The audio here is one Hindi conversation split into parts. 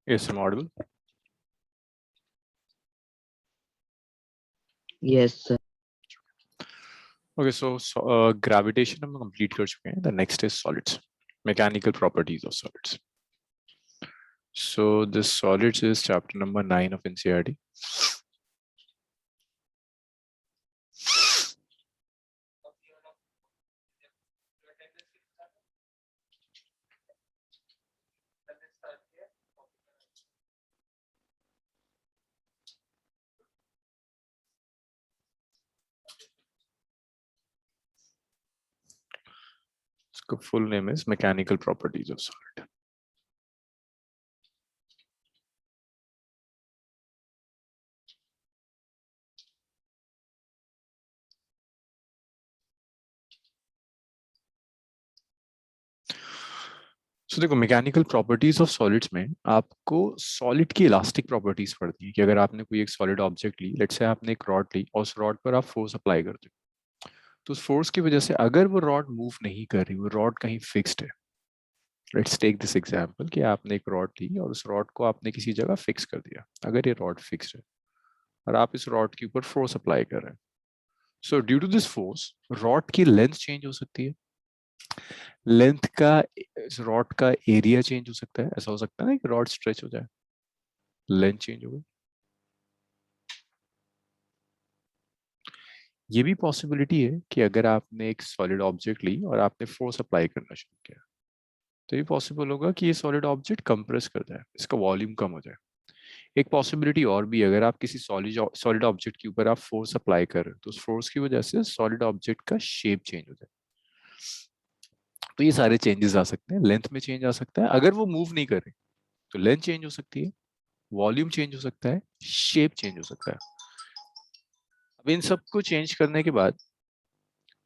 Yes, I'm audible. Yes, sir. Okay, so gravitation हम complete कर चुके हैं. The next is solids, mechanical properties of solids. So this solids is chapter number 9 of NCERT. इसका full name is mechanical properties of solid. So देखो मैकेनिकल प्रॉपर्टीज ऑफ सॉलिड्स में आपको सॉलिड की इलास्टिक प्रॉपर्टीज पढ़ती है कि अगर आपने कोई एक solid object Lee, let's say आपने एक रॉड ली और उस रॉड पर आप फोर्स अप्लाई करते हो, तो उस फोर्स की वजह से अगर वो रॉड मूव नहीं कर रही, वो रॉड कहीं फिक्स्ड है. लेट्स टेक दिस एग्जांपल कि आपने एक रॉड ली और उस रॉड को आपने किसी जगह फिक्स कर दिया. अगर ये रॉड फिक्स्ड है और आप इस रॉड के ऊपर फोर्स अप्लाई कर रहे हैं, so due to this force rod की लेंथ चेंज हो सकती है. लेंथ का, इस रॉड का एरिया चेंज हो सकता है. ऐसा हो सकता है ना कि रॉड स्ट्रेच हो जाए, लेंथ चेंज हो गई. ये भी पॉसिबिलिटी है कि अगर आपने एक सॉलिड ऑब्जेक्ट ली और आपने फोर्स अप्लाई करना शुरू किया, तो ये पॉसिबल होगा कि ये सॉलिड ऑब्जेक्ट कंप्रेस कर जाए, इसका वॉल्यूम कम हो जाए. एक पॉसिबिलिटी और भी, अगर आप किसी सॉलिड सॉलिड ऑब्जेक्ट के ऊपर आप फोर्स अप्लाई कर रहे हो, तो उस फोर्स की वजह से सॉलिड ऑब्जेक्ट का शेप चेंज हो जाए. तो ये सारे चेंजेस आ सकते हैं. लेंथ में चेंज आ सकता है अगर वो मूव नहीं कर रहे, तो लेंथ चेंज हो सकती है, वॉल्यूम चेंज हो सकता है, शेप चेंज हो सकता है. अब इन सबको चेंज करने के बाद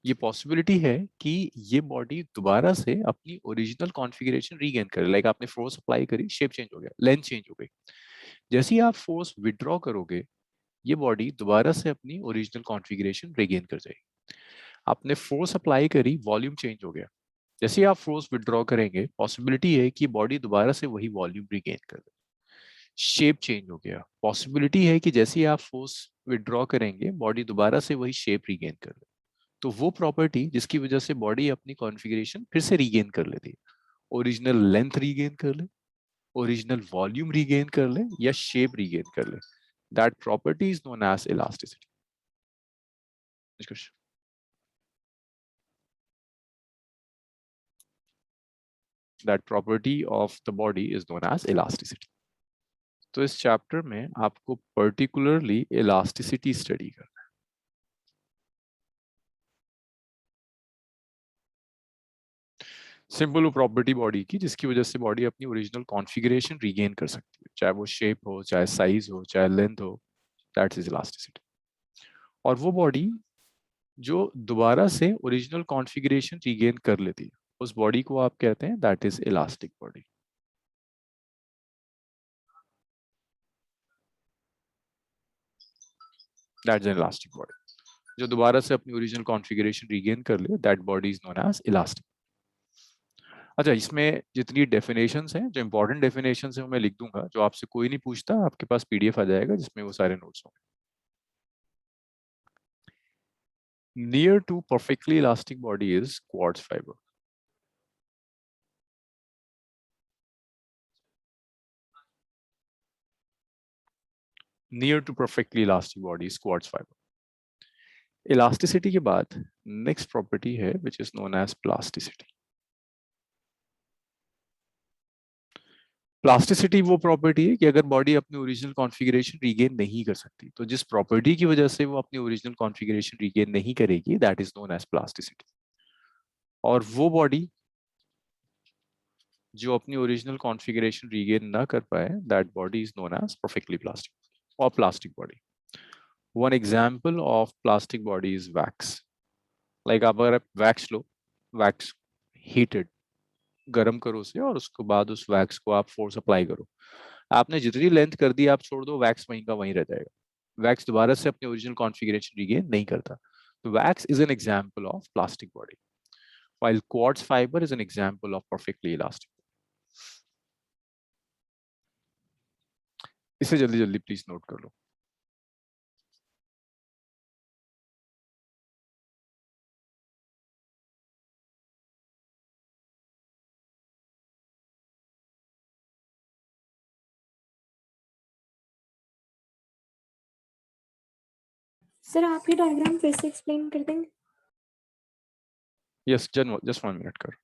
ये पॉसिबिलिटी है कि ये बॉडी दोबारा से अपनी ओरिजिनल कॉन्फ़िगरेशन रीगेन करे. लाइक आपने फोर्स अप्लाई करी, शेप चेंज हो गया, लेंथ चेंज हो गई. जैसे ही आप फोर्स विड्रॉ करोगे, ये बॉडी दोबारा से अपनी ओरिजिनल कॉन्फ़िगरेशन रीगेन कर जाएगी. आपने फोर्स अप्लाई करी, वॉल्यूम चेंज हो गया. जैसे ही आप फोर्स विड्रॉ करेंगे, पॉसिबिलिटी है कि बॉडी दोबारा से वही वॉल्यूम रिगेन कर ले. शेप चेंज हो गया, पॉसिबिलिटी है कि जैसे ही आप फोर्स विड्रॉ करेंगे, बॉडी दोबारा से वही शेप रिगेन कर ले. तो वो प्रॉपर्टी जिसकी वजह से बॉडी अपनी कॉन्फ़िगरेशन फिर से रीगेन कर लेती है, ओरिजिनल लेंथ रीगेन कर ले, ओरिजिनल वॉल्यूम रीगेन कर ले, या शेप रीगेन कर ले, that property is known as elasticity. That property of the body is known as elasticity. तो इस चैप्टर में आपको पर्टिकुलरली इलास्टिसिटी स्टडी करना है. सिंपल वो प्रॉपर्टी बॉडी की जिसकी वजह से बॉडी अपनी ओरिजिनल कॉन्फ़िगरेशन रीगेन कर सकती है, चाहे वो शेप हो, चाहे साइज हो, चाहे लेंथ हो. That's is elasticity. और वो बॉडी जो दोबारा से ओरिजिनल कॉन्फ़िगरेशन रीगेन कर लेती है, उस बॉडी को आप कहते हैं that is elastic body. That's an elastic body. जो दोबारा से अपनी ओरिजिनल कॉन्फ़िगरेशन रीगेन कर ले, that body is known as elastic. अच्छा, इसमें जितनी डेफिनेशंस हैं, जो इंपॉर्टेंट डेफिनेशंस हैं, वो मैं लिख दूंगा. जो आपसे कोई नहीं पूछता, आपके पास पीडीएफ आ जाएगा जिसमें वो सारे नोट्स होंगे. Near to perfectly elastic body is quartz fiber. Near to perfectly elastic body is quartz fiber. Elasticity के बाद next property है which is known as plasticity. Plasticity वो प्रॉपर्टी है कि अगर बॉडी अपनी ओरिजिनल कॉन्फ़िगरेशन रीगेन नहीं कर सकती, तो जिस प्रॉपर्टी की वजह से वो अपनी ओरिजिनल कॉन्फ़िगरेशन रीगेन नहीं करेगी, that is known as plasticity. और वो बॉडी जो अपनी ओरिजिनल कॉन्फ़िगरेशन रीगेन ना कर पाए, that body is known as perfectly plastic और plastic body. One example of plastic body is wax. Like आप अगर वैक्स लो, वैक्स हीटेड, गर्म करो उसे और उसके बाद उस वैक्स को आप फोर्स अप्लाई करो. आपने जितनी लेंथ कर दी, आप छोड़ दो, वैक्स वहीं का वहीं रह जाएगा. वैक्स दोबारा से अपनी ओरिजिनल कॉन्फ़िगरेशन रिगेन नहीं करता. तो wax is an example of plastic body, while quartz fiber is an example of perfectly elastic. इसे जल्दी जल्दी प्लीज नोट कर लो। सर आप ये डायग्राम फिर से एक्सप्लेन कर देंगे? यस, जस्ट 1 मिनट कर।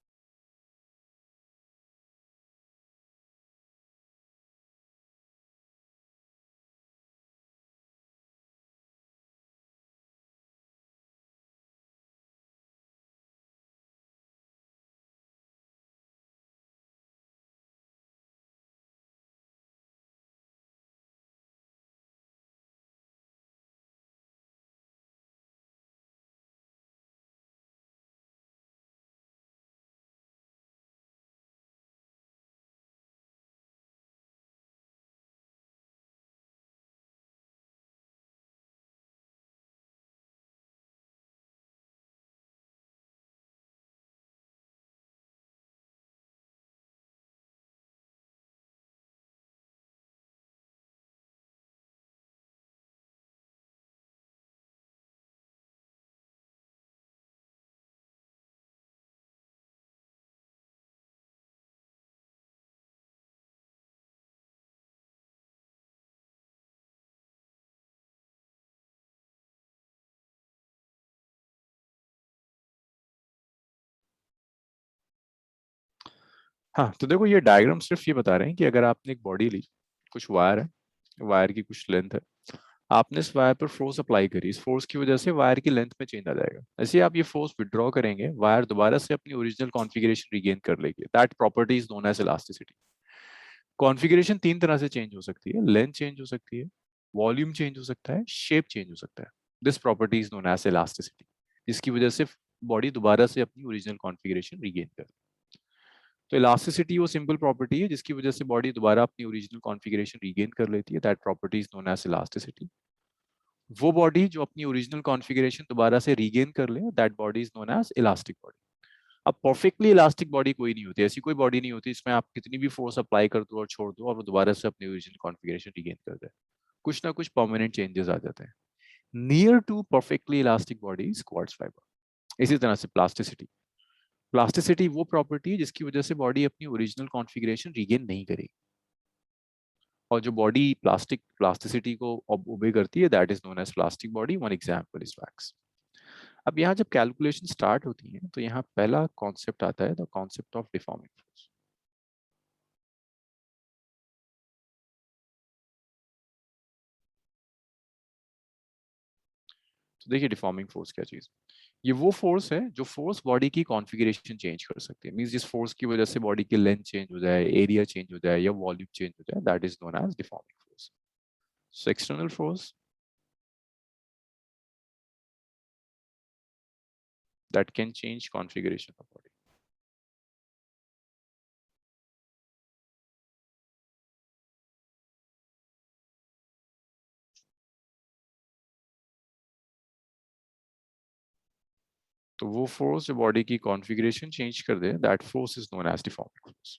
हाँ, तो देखो ये डायग्राम सिर्फ ये बता रहे हैं कि अगर आपने एक बॉडी ली, कुछ वायर है, वायर की कुछ लेंथ है, आपने इस वायर पर फोर्स अप्लाई करी, इस फोर्स की वजह से वायर की लेंथ में चेंज आ जाएगा। ऐसे ही आप ये फोर्स विड्रॉ करेंगे, वायर दोबारा से अपनी ओरिजिनल कॉन्फ़िगरेशन रिगेन कर लेगी। That property is known as elasticity. Configuration तीन तरह से चेंज हो सकती है, लेंथ चेंज हो सकती है, वॉल्यूम चेंज हो सकता है, शेप चेंज हो सकता है। This property is known as elasticity, जिसकी वजह से बॉडी दोबारा से अपनी ओरिजिनल कॉन्फ़िगरेशन रिगेन कर। तो इलास्टिसिटी वो सिंपल प्रॉपर्टी है जिसकी वजह से बॉडी दोबारा अपनी ओरिजिनल कॉन्फ़िगरेशन रिगेन कर लेती है। That property is known as elasticity. वो बॉडी जो अपनी ओरिजिनल कॉन्फ़िगरेशन दोबारा से रीगेन कर ले, that body is known as elastic body. अब परफेक्टली इलास्टिक बॉडी कोई नहीं होती, ऐसी कोई बॉडी नहीं होती इसमें आप कितनी भी फोर्स अप्लाई कर दो और छोड़ दो और वो दोबारा से अपनी ओरिजिनल कॉन्फ़िगरेशन रीगेन कर दे। कुछ ना कुछ परमानेंट चेंजेस आ जाते हैं। Near to perfectly elastic body is quartz fibre. इसी तरह से प्लास्टिसिटी, प्लास्टिसिटी वो प्रॉपर्टी है जिसकी वजह से बॉडी अपनी ओरिजिनल कॉन्फ़िगरेशन रीगेन नहीं करेगी। और जो बॉडी प्लास्टिसिटी को ओबे करती है, that is known as plastic body. One example is wax. अब यहाँ जब कैलकुलेशन स्टार्ट होती है तो यहाँ पहला कॉन्सेप्ट आता है, the concept of deforming force. तो देखिए डिफॉर्मिंग फोर्स क्या चीज, ये वो फोर्स है जो फोर्स बॉडी की कॉन्फ़िगरेशन चेंज कर सकती है। मींस जिस फोर्स की वजह से बॉडी की लेंथ चेंज हो जाए, एरिया चेंज हो जाए या वॉल्यूम चेंज हो जाए, that is known as deforming force. So external force that can change configuration of body. तो वो फोर्स जो बॉडी की कॉन्फ़िगरेशन चेंज कर दे, that force is known as deforming force.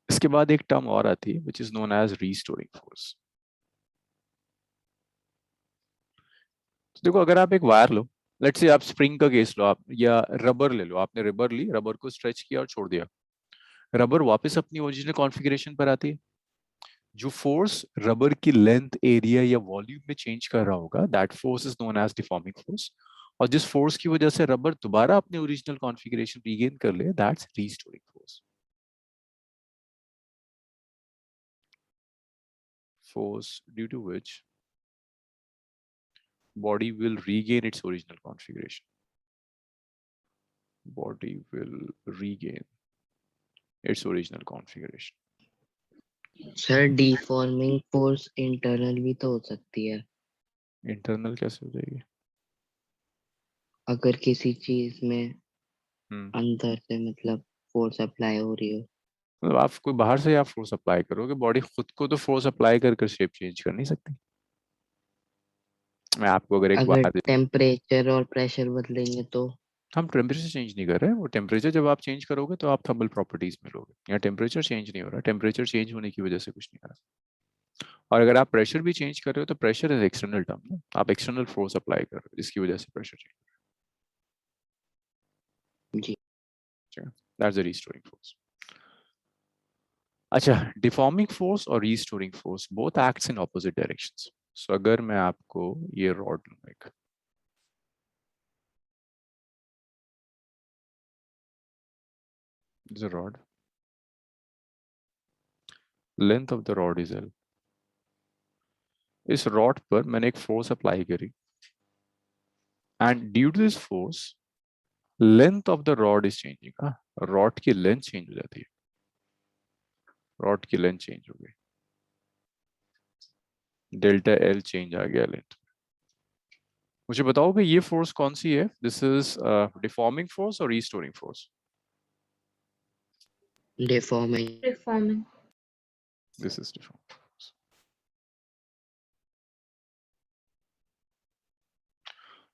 इसके बाद एक टर्म और आती है which is known as restoring force. तो देखो अगर आप एक वायर लो, लेट्स से आप स्प्रिंग का केस लो, आप या रबर ले लो, आपने रबर ली, रबर को स्ट्रेच किया और छोड़ दिया, रबर वापस अपनी ओरिजिनल कॉन्फ़िगरेशन पर आती है। जो फोर्स रबर की लेंथ, एरिया या वॉल्यूम में चेंज कर रहा होगा, that force is known as deforming force. और जिस फोर्स की वजह से रबर दोबारा अपनी ओरिजिनल कॉन्फ़िगरेशन रीगेन कर ले, that's restoring force. Force due to which body will regain its original configuration. Body will regain its original configuration. Sir deforming force internal भी तो हो सकती है। इंटरनल कैसे हो जाएगी? अगर किसी चीज में हम्म, अंदर से मतलब फोर्स अप्लाई हो रही हो। मतलब आप कोई बाहर से आप फोर्स अप्लाई करोगे, बॉडी खुद को तो फोर्स अप्लाई कर कर शेप चेंज कर नहीं सकती। मैं आपको अगर एक अगर बात, टेम्परेचर और प्रेशर बदलेंगे तो हम टेम्परेचर चेंज नहीं कर रहे हैं, वो टेम्परेचर जब आप चेंज करोगे तो आप थर्मल प्रॉपर्टीज में लोगे। यहाँ टेम्परेचर चेंज नहीं हो रहा, टेम्परेचर चेंज होने की वजह से कुछ नहीं आ रहा। और अगर आप प्रेशर भी चेंज कर रहे हो तो प्रेशर इज एक्सटर्नल टर्म ना, आप एक्सटर्नल फोर्स अप्लाई कर रहे हो जिसकी वजह से प्रेशर चेंज जी। हो रहा है। That's the restoring force. अच्छा, डिफॉर्मिंग फोर्स और restoring force both acts in opposite directions. So अगर मैं आपको ये रॉड लूंगा, एक is a rod, length of the rod is L, इस रॉड पर मैंने एक फोर्स अप्लाई करी and due to this force length of the rod is changing. Rod की लेंथ चेंज हो जाती है, रॉड की लेंथ चेंज हो गई, डेल्टा एल चेंज आ गया लेंथ। मुझे बताओ भाई ये फोर्स कौन सी है? दिस इज डिफॉर्मिंग फोर्स और restoring force? Deforming. Reforming. This is deforming force.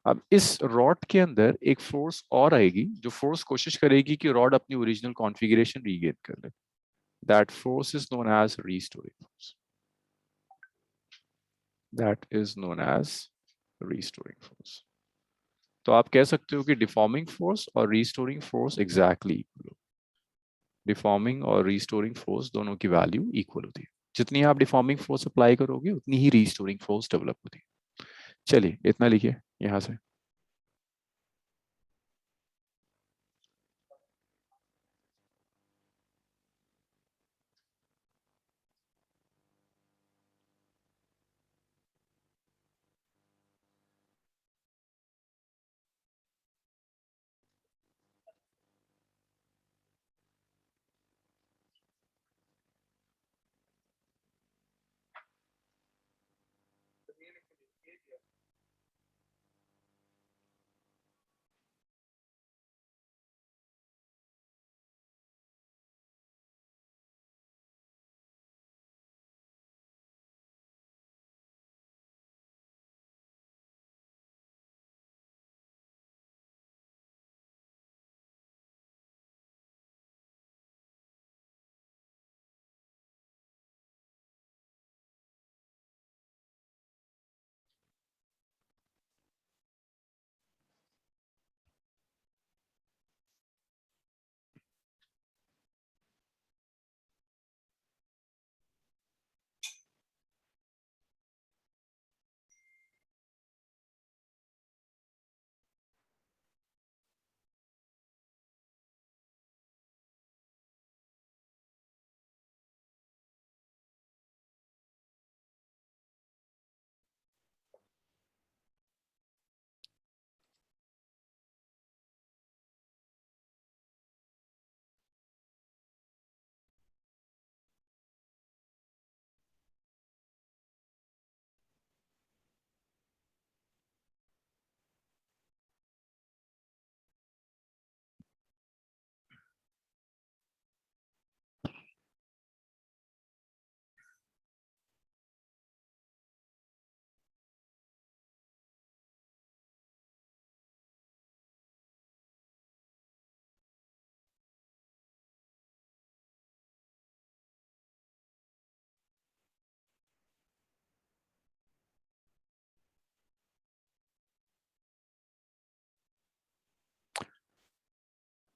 अब इस रॉड के अंदर एक फोर्स और आएगी जो फोर्स कोशिश करेगी कि रॉड अपनी ओरिजिनल कॉन्फ़िगरेशन रीगेन कर ले। That force is known as restoring force. That is known as restoring force. तो आप कह सकते हो कि डिफॉर्मिंग फोर्स और रीस्टोरिंग फोर्स एग्जैक्टली इक्वल हो। डिफॉर्मिंग और रीस्टोरिंग फोर्स दोनों की वैल्यू इक्वल होती है। जितनी आप डिफॉर्मिंग फोर्स अप्लाई करोगे उतनी ही रीस्टोरिंग फोर्स डेवलप होती है। चलिए इतना लिखिए यहां से।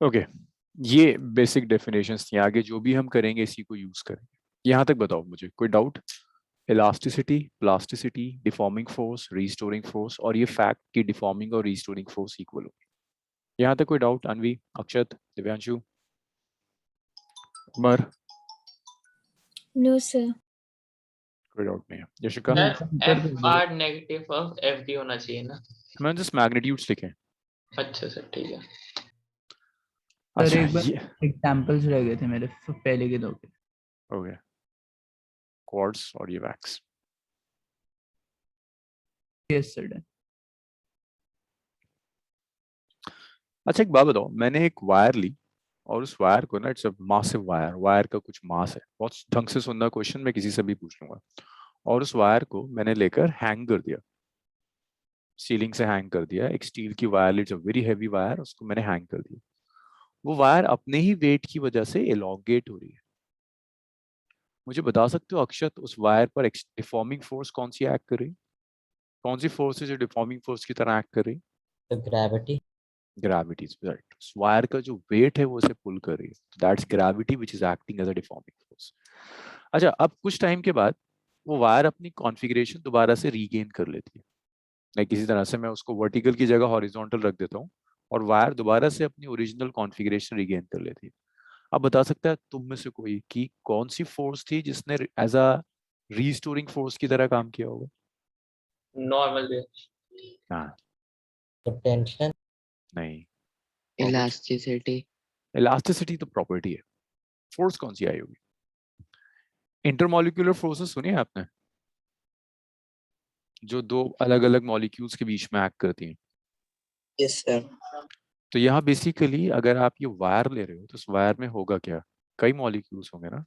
ओके, ये बेसिक डेफिनेशंस थी। आगे जो भी हम करेंगे इसी को यूज करेंगे। यहाँ तक बताओ मुझे कोई doubt? Elasticity, plasticity, deforming force, restoring force और ये फैक्ट कि डिफॉर्मिंग और रीस्टोरिंग फोर्स इक्वल हो। यहाँ तक कोई डाउट? अनवी, अक्षत, दिव्यांशु, उमर? No, sir. कोई डाउट नहीं है। Yashika? F R negative of F D होना चाहिए ना? मैंने जस्ट मैग्नीट्यूड्स लिखे। अच्छा सर, ठीक है। सर अच्छा एक बार ये एग्जांपल्स रह गए थे मेरे पहले के दो के। हो गया, क्वार्ट्स और ये वैक्स। Yes sir done. अच्छा एक बात बताओ, मैंने एक वायर ली और उस वायर को ना, it's a massive wire, wire का कुछ मास है, बहुत ढंग से सुनना क्वेश्चन, मैं किसी से भी पूछ लूंगा। और उस वायर को मैंने लेकर हैंग कर दिया। सीलिंग से हैंग कर दिया, एक स्टील की wire, it's a very heavy wire, उसको मैंने हैंग कर दिया। वो वायर अपने ही वेट की वजह से एलोंगेट हो रही है। मुझे बता सकते हो अक्षत, उस वायर पर डिफॉर्मिंग फोर्स कौन सी एक्ट कर रही है? कौन सी फोर्स है जो डिफॉर्मिंग फोर्स की तरह एक्ट कर रही है? The gravity. Gravity, right. उस वायर का जो वेट है वो उसे पुल कर रही है, that's gravity which is acting as a deforming force. अच्छा, अब कुछ टाइम के बाद वो वायर अपनी कॉन्फ़िगरेशन दोबारा से रीगेन कर लेती है। लाइक किसी तरह से मैं उसको वर्टिकल की जगह हॉरिजॉन्टल रख देता हूँ और वायर दोबारा से अपनी ओरिजिनल कॉन्फ़िगरेशन रीगेन कर लेती है। अब बता सकता है तुम में से कोई कि कौन सी फोर्स थी जिसने एज अ रीस्टोरिंग फोर्स की तरह काम किया होगा? Normal way. हाँ। The tension. नहीं। इलास्टिसिटी। इलास्टिसिटी तो प्रॉपर्टी है, फोर्स कौन सी आई होगी? इंटरमॉलिक्यूलर फोर्सेस सुनी है आपने, जो दो अलग अलग मॉलिक्यूल्स के बीच में एक्ट करती हैं? Yes sir. तो यहाँ बेसिकली अगर आप ये वायर ले रहे हो तो उस वायर में होगा क्या? कई मॉलिक्यूल्स होंगे ना।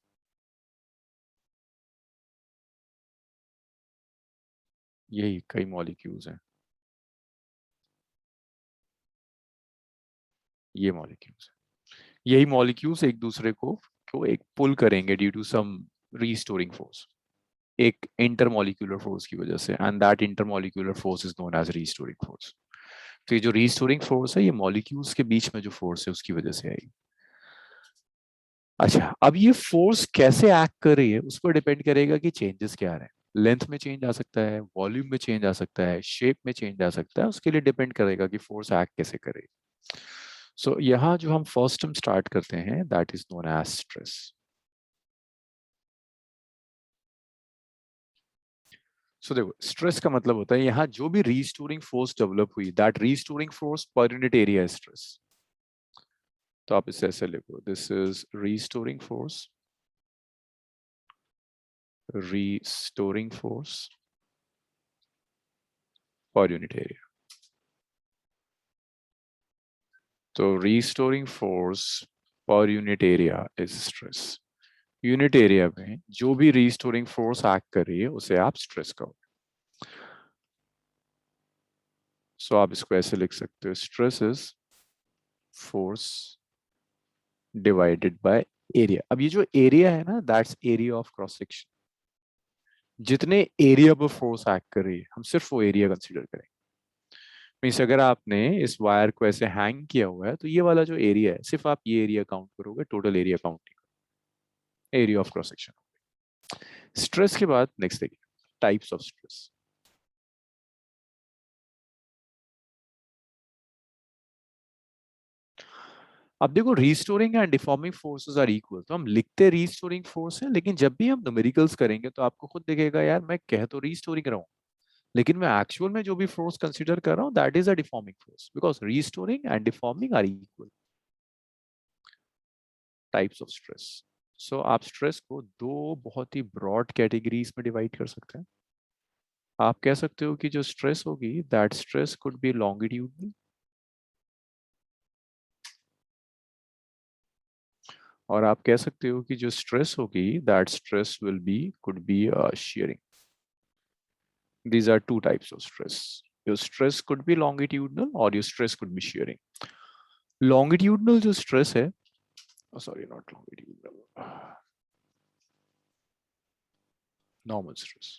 यही कई मॉलिक्यूल्स हैं, ये मॉलिक्यूल्स हैं। यही मॉलिक्यूल्स एक दूसरे को एक पुल करेंगे due to some restoring force, एक इंटरमॉलिक्यूलर फोर्स की वजह से, and that intermolecular force is known as restoring force. तो ये जो रीस्टोरिंग फोर्स है ये मॉलिक्यूल्स के बीच में जो फोर्स है उसकी वजह से आएगी। अच्छा, अब ये फोर्स कैसे एक्ट कर रही है उस पर डिपेंड करेगा कि चेंजेस क्या आ रहे हैं। लेंथ में चेंज आ सकता है, वॉल्यूम में चेंज आ सकता है, शेप में चेंज आ सकता है, उसके लिए डिपेंड करेगा कि फोर्स एक्ट कैसे करे। सो यहाँ जो हम फर्स्ट टर्म स्टार्ट करते हैं that is known as stress. So देखो, स्ट्रेस का मतलब होता है यहाँ जो भी रीस्टोरिंग फोर्स डेवलप हुई, that restoring force per unit area stress. तो आप इसे ऐसे लिखो, this is restoring force, restoring force per unit area. तो restoring force per unit area is stress. Unit area में जो भी रीस्टोरिंग फोर्स एक्ट कर रही है उसे आप स्ट्रेस कहो। सो आप इसको ऐसे लिख सकते हो, stress is force divided by area. अब ये जो एरिया है ना, that's area of cross section. जितने एरिया पर फोर्स एक्ट कर रही है हम सिर्फ वो एरिया कंसीडर करेंगे। मीन्स अगर आपने इस वायर को ऐसे हैंग किया हुआ है तो ये वाला जो एरिया है सिर्फ आप ये एरिया काउंट करोगे, टोटल एरिया काउंट नहीं करोगे, area of cross section. Stress के बाद नेक्स्ट देखिए, टाइप्स ऑफ स्ट्रेस। अब देखो, restoring and deforming forces are equal, तो हम लिखते रीस्टोरिंग फोर्स है, लेकिन जब भी हम न्यूमेरिकल्स करेंगे तो आपको खुद दिखेगा यार मैं कह तो रीस्टोरिंग रहा हूँ, लेकिन मैं एक्चुअल में जो भी फोर्स कंसीडर कर रहा हूँ that is a deforming force, because restoring and deforming are equal. Types of stress. So आप स्ट्रेस को दो बहुत ही ब्रॉड कैटेगरीज में डिवाइड कर सकते हैं। आप कह सकते हो कि जो स्ट्रेस होगी that stress could be longitudinal, और आप कह सकते हो कि जो स्ट्रेस होगी that stress will be could be shearing. These are two types of stress. Your stress could be longitudinal or your stress could be shearing. Longitudinal जो stress है, sorry not longitudinal, normal stress.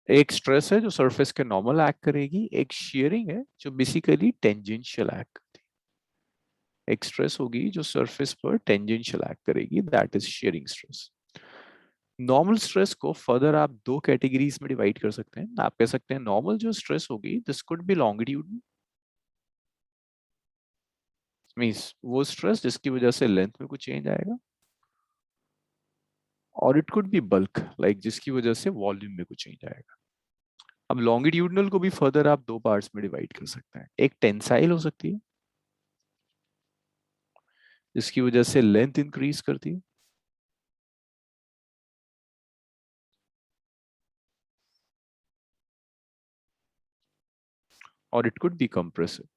एक स्ट्रेस है जो सरफेस के नॉर्मल एक्ट करेगी, एक शेयरिंग है जो बेसिकली टेंजेंशियल एक्ट करती है। एक स्ट्रेस होगी जो सरफेस पर टेंजेंशियल एक्ट करेगी, that is sharing stress. Normal stress को फर्दर आप दो कैटेगरीज में डिवाइड कर सकते हैं। आप कह सकते हैं नॉर्मल जो स्ट्रेस होगी this could be longitudinal, means वो स्ट्रेस जिसकी वजह से लेंथ में कुछ चेंज आएगा, और it could B bulk, like जिसकी वजह से वॉल्यूम में कुछ चेंज आएगा। अब लॉन्गिट्यूडनल को भी फर्दर आप दो पार्ट्स में डिवाइड कर सकते हैं। एक टेंसाइल हो सकती है जिसकी वजह से लेंथ इंक्रीज करती है, और it could B compressive,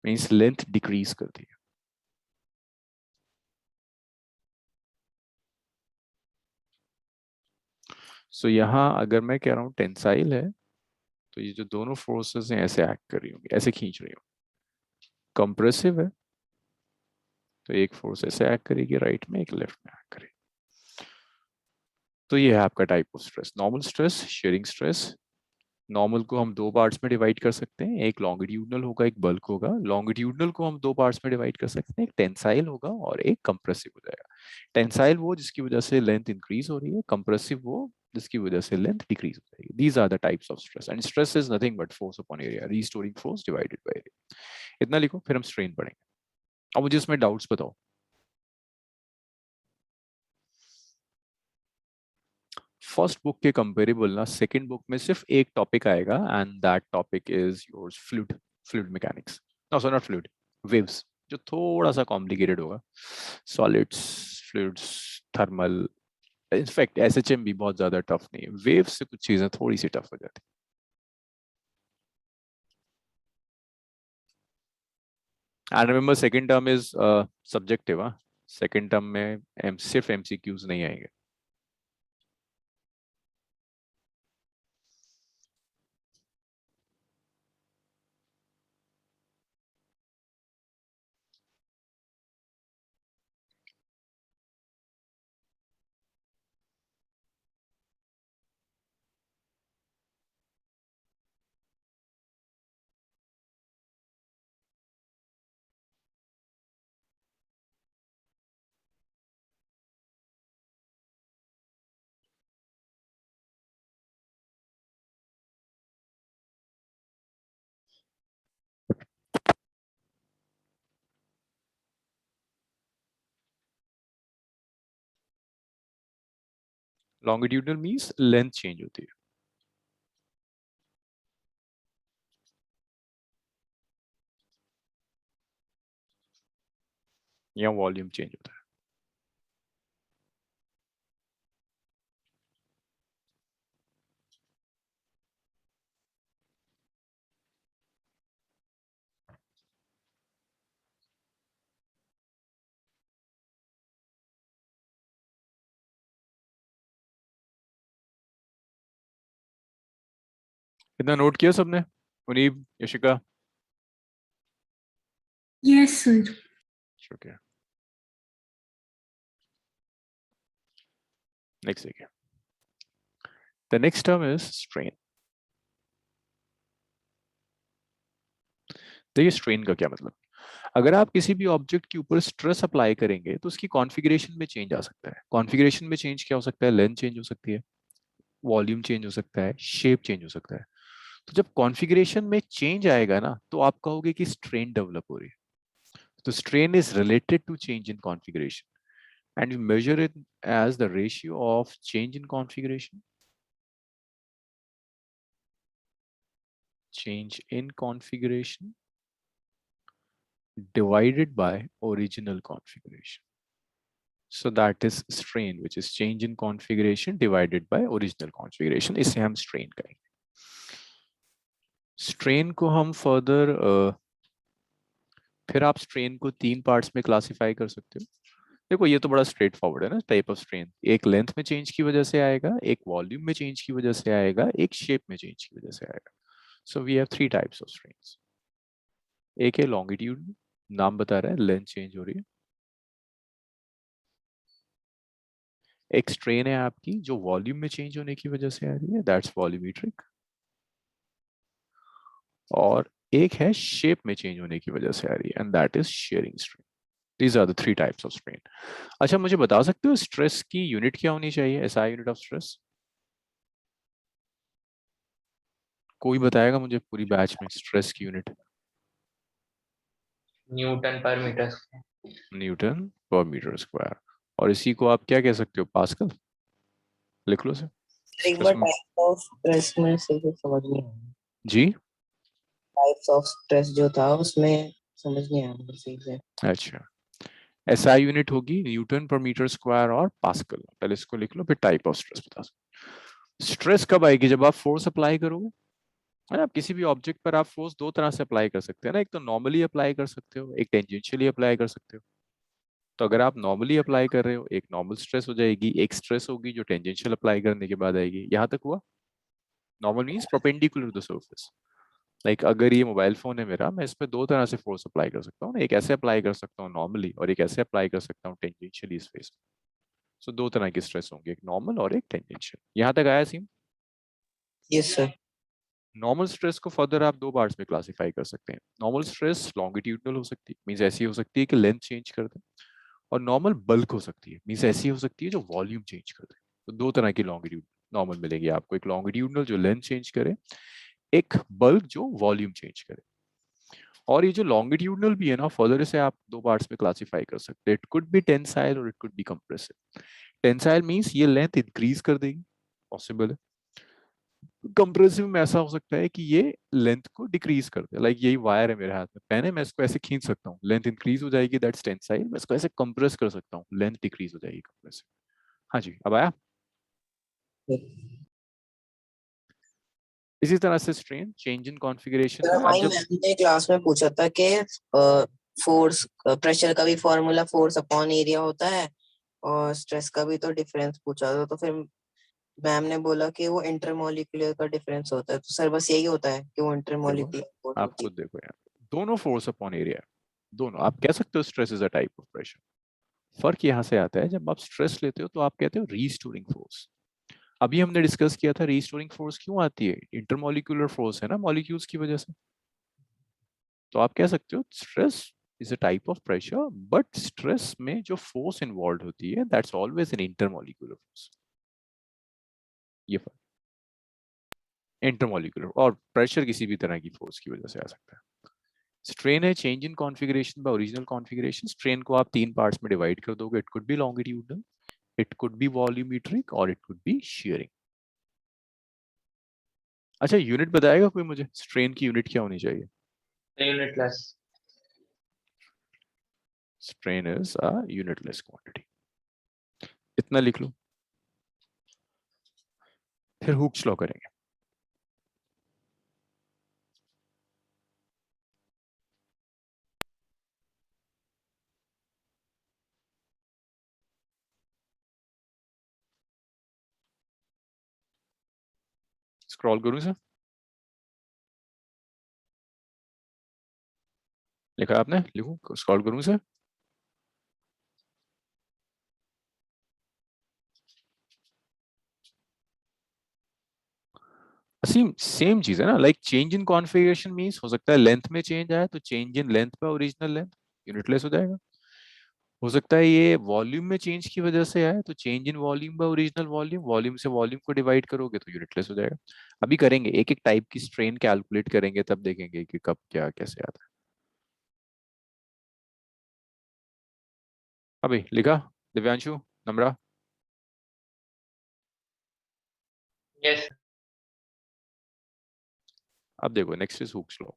means length decrease करती है। सो यहाँ अगर मैं कह रहा हूँ टेंसाइल है तो ये जो दोनों फोर्सेस हैं ऐसे एक्ट कर रही होंगी, ऐसे खींच रही होंगी। कंप्रेसिव है तो एक फोर्स ऐसे एक्ट करेगी राइट में, एक लेफ्ट में एक्ट करेगी। तो ये है आपका type of stress. Normal stress, sharing stress. Normal को हम दो पार्ट्स में डिवाइड कर सकते हैं, एक लॉन्गिट्यूडनल होगा, एक बल्क होगा। लॉन्गिट्यूडनल को हम दो पार्ट्स में डिवाइड कर सकते हैं, एक टेंसाइल होगा और एक कंप्रेसिव हो जाएगा। टेंसाइल वो जिसकी वजह से लेंथ इंक्रीज हो रही है, कंप्रेसिव वो जिसकी वजह से लेंथ डिक्रीज हो जाएगी। These are the types of stress and stress is nothing but force upon area, restoring force divided by area. इतना लिखो, फिर हम स्ट्रेन पढ़ेंगे। अब मुझे इसमें डाउट्स बताओ। फर्स्ट बुक के कंपेरेबल ना सेकंड बुक में सिर्फ एक टॉपिक आएगा and that topic is yours fluid, fluid mechanics. No so not fluid, waves, जो थोड़ा सा कॉम्प्लिकेटेड होगा। Solids, fluids, thermal, in fact SHM भी बहुत ज्यादा टफ नहीं है। वेव्स से कुछ चीजें थोड़ी सी टफ हो जाती है। And remember second term is subjective. Second term में सिर्फ एमसीक्यूज नहीं आएंगे। लॉन्गिट्यूडनल मींस लेंथ चेंज होती है या वॉल्यूम चेंज होता है। इतना नोट किया सबने? Munib, Yashika? Yes sir. Okay, next देखिए। The next term is strain. देखिए स्ट्रेन का क्या मतलब। अगर आप किसी भी ऑब्जेक्ट के ऊपर स्ट्रेस अप्लाई करेंगे तो उसकी कॉन्फ़िगरेशन में चेंज आ सकता है। कॉन्फ़िगरेशन में चेंज क्या हो सकता है? लेंथ चेंज हो सकती है, वॉल्यूम चेंज हो सकता है, शेप चेंज हो सकता है। तो जब कॉन्फ़िगरेशन में चेंज आएगा ना तो आप कहोगे कि स्ट्रेन डेवलप हो रही है। तो strain is related to change in configuration and you measure it as the ratio of change in configuration, change in configuration divided by original configuration. So that is strain, which is change in configuration divided by original configuration. इसे हम strain कहेंगे। strain को हम further फिर आप strain को तीन parts में classify कर सकते हो। देखो ये तो बड़ा स्ट्रेट फॉरवर्ड है ना। टाइप ऑफ स्ट्रेन एक लेंथ में चेंज की वजह से आएगा, एक वॉल्यूम में चेंज की वजह से आएगा, एक शेप में चेंज की वजह से आएगा। So we have three types of strains. एक है लॉन्गिट्यूड, नाम बता रहा है लेंथ चेंज हो रही है। एक स्ट्रेन है आपकी जो वॉल्यूम में चेंज होने की वजह से आ रही है, दैट्स वॉल्यूमेट्रिक। और एक है शेप में चेंज होने की वजह से आ रही है and that is shearing strain. These are the three types of strain. अच्छा मुझे बता सकते हो स्ट्रेस की यूनिट क्या होनी चाहिए? एसआई यूनिट ऑफ स्ट्रेस कोई बताएगा मुझे पूरी बैच में? स्ट्रेस की यूनिट न्यूटन पर मीटर स्क्वायर। न्यूटन पर मीटर स्क्वायर। और इसी को आप क्या कह सकते हो? पास्कल। लिख लो सर। एक बार टाइप्स ऑफ स्ट्रेस में से कुछ समझ नहीं आया। जी टाइप्स ऑफ स्ट्रेस जो था उसमें समझ नहीं आया मुझे सही से। अच्छा, एसआई यूनिट होगी न्यूटन पर मीटर स्क्वायर और पास्कल। पहले इसको लिख लो फिर टाइप ऑफ स्ट्रेस बता सकते। स्ट्रेस कब आएगी? जब आप फोर्स अप्लाई करोगे, है ना। आप किसी भी ऑब्जेक्ट पर आप फोर्स दो तरह से अप्लाई कर सकते हैं ना। एक तो नॉर्मली अप्लाई कर सकते हो, एक टेंजेंशियली अप्लाई कर सकते हो। तो अगर आप नॉर्मली अप्लाई कर रहे हो, एक नॉर्मल स्ट्रेस हो जाएगी, एक स्ट्रेस होगी जो टेंजेंशियल अप्लाई करने के बाद आएगी। यहाँ तक हुआ? Normal means perpendicular to the surface. Like अगर ये मोबाइल फोन है मेरा, मैं इस पे दो तरह से फोर्स अप्लाई कर सकता हूँ, एक ऐसे अप्लाई कर सकता हूँ नॉर्मली, और एक ऐसे अप्लाई कर सकता हूँ टेंजेंशियली इस फेस। सो दो तरह के स्ट्रेस होंगे, एक नॉर्मल और एक टेंजेंशियल। यहाँ तक आया सीम? Yes sir. नॉर्मल स्ट्रेस को फर्दर आप दो पार्ट्स में क्लासिफाई कर सकते हैं। नॉर्मल स्ट्रेस लॉन्गिट्यूडनल हो सकती है, मीन्स ऐसी हो सकती है कि लेंथ चेंज कर दे, और नॉर्मल बल्क हो सकती है, मीन्स ऐसी हो सकती है जो वॉल्यूम चेंज कर दे। तो दो तरह की लॉन्गिट्यूड नॉर्मल मिलेगी आपको, एक लॉन्गिट्यूडनल जो लेंथ चेंज करे, एक बल्क जो वॉल्यूम चेंज करे। और ये जो लॉन्गिट्यूडनल भी है ना, फर्दर इसे आप दो पार्ट्स में क्लासिफाई कर सकते हैं। इट कुड बी टेंसाइल और it could B compressive. Tensile means ये लेंथ इंक्रीज कर देगी, पॉसिबल है। कंप्रेसिव में ऐसा हो सकता है कि ये लेंथ को डिक्रीज कर दे। लाइक यही वायर है मेरे हाथ में, पेन है, मैं इसको ऐसे खींच सकता हूँ, लेंथ इंक्रीज हो जाएगी, दैट्स टेंसाइल। मैं इसको ऐसे कंप्रेस कर सकता हूँ, लेंथ डिक्रीज हो जाएगी, कंप्रेसिव। हाँ जी, अब आया? इसी तरह से स्ट्रेन चेंज इन कॉन्फ़िगरेशन में आप हमारी जब मैम ने क्लास में पूछा था कि फोर्स प्रेशर का भी फॉर्मूला फोर्स अपॉन एरिया होता है और स्ट्रेस का भी तो डिफरेंस पूछा था, तो फिर मैम ने बोला कि वो इंटरमोलिकुलर का डिफरेंस होता है। तो सर बस यही होता है कि वो देखो, इंटरमोलिकुलर फोर्स आप होती है। खुद देखो यार, दोनों फोर्स अपॉन एरिया, दोनों आप कह सकते हो stress is a type of pressure. फर्क यहाँ से आता है, जब आप स्ट्रेस लेते हो तो आप कहते हो रीस्टोरिंग फोर्स। अभी हमने डिस्कस किया था रीस्टोरिंग फोर्स क्यों आती है, इंटरमोलिकुलर फोर्स है ना, मॉलिक्यूल्स की वजह से। तो आप कह सकते हो stress is a type of pressure, but stress में जो फोर्स इन्वॉल्व होती है that's always an intermolecular force. ये फर्क, इंटरमोलिकुलर और प्रेशर किसी भी तरह की फोर्स की वजह से आ सकता है। स्ट्रेन है change in configuration by original configuration. Strain को आप तीन पार्ट्स में डिवाइड कर दोगे, it could be longitudinal, it could be volumetric, और इट कुड बी shearing। अच्छा, यूनिट बताएगा कोई मुझे, स्ट्रेन की यूनिट क्या होनी चाहिए? Unitless. Strain is a unitless quantity, इतना लिख लो। फिर हुक्स लॉ करेंगे। स्क्रॉल करूं सर? लिखा आपने? लिखूं, स्क्रॉल करूं सर? सेम सेम चीज है ना, like change in configuration means हो सकता है लेंथ में चेंज आया, तो चेंज इन लेंथ पे ओरिजिनल लेंथ यूनिटलेस हो जाएगा। हो सकता है ये वॉल्यूम में चेंज की वजह से आए, तो change in volume by original volume, volume से वॉल्यूम को डिवाइड करोगे तो यूनिटलेस हो जाएगा। अभी करेंगे एक एक टाइप की स्ट्रेन कैलकुलेट करेंगे, तब देखेंगे कि कब क्या कैसे आता है। अभी लिखा दिव्यांशु, नम्रा? यस। अब देखो नेक्स्ट इज हुक्स लॉ।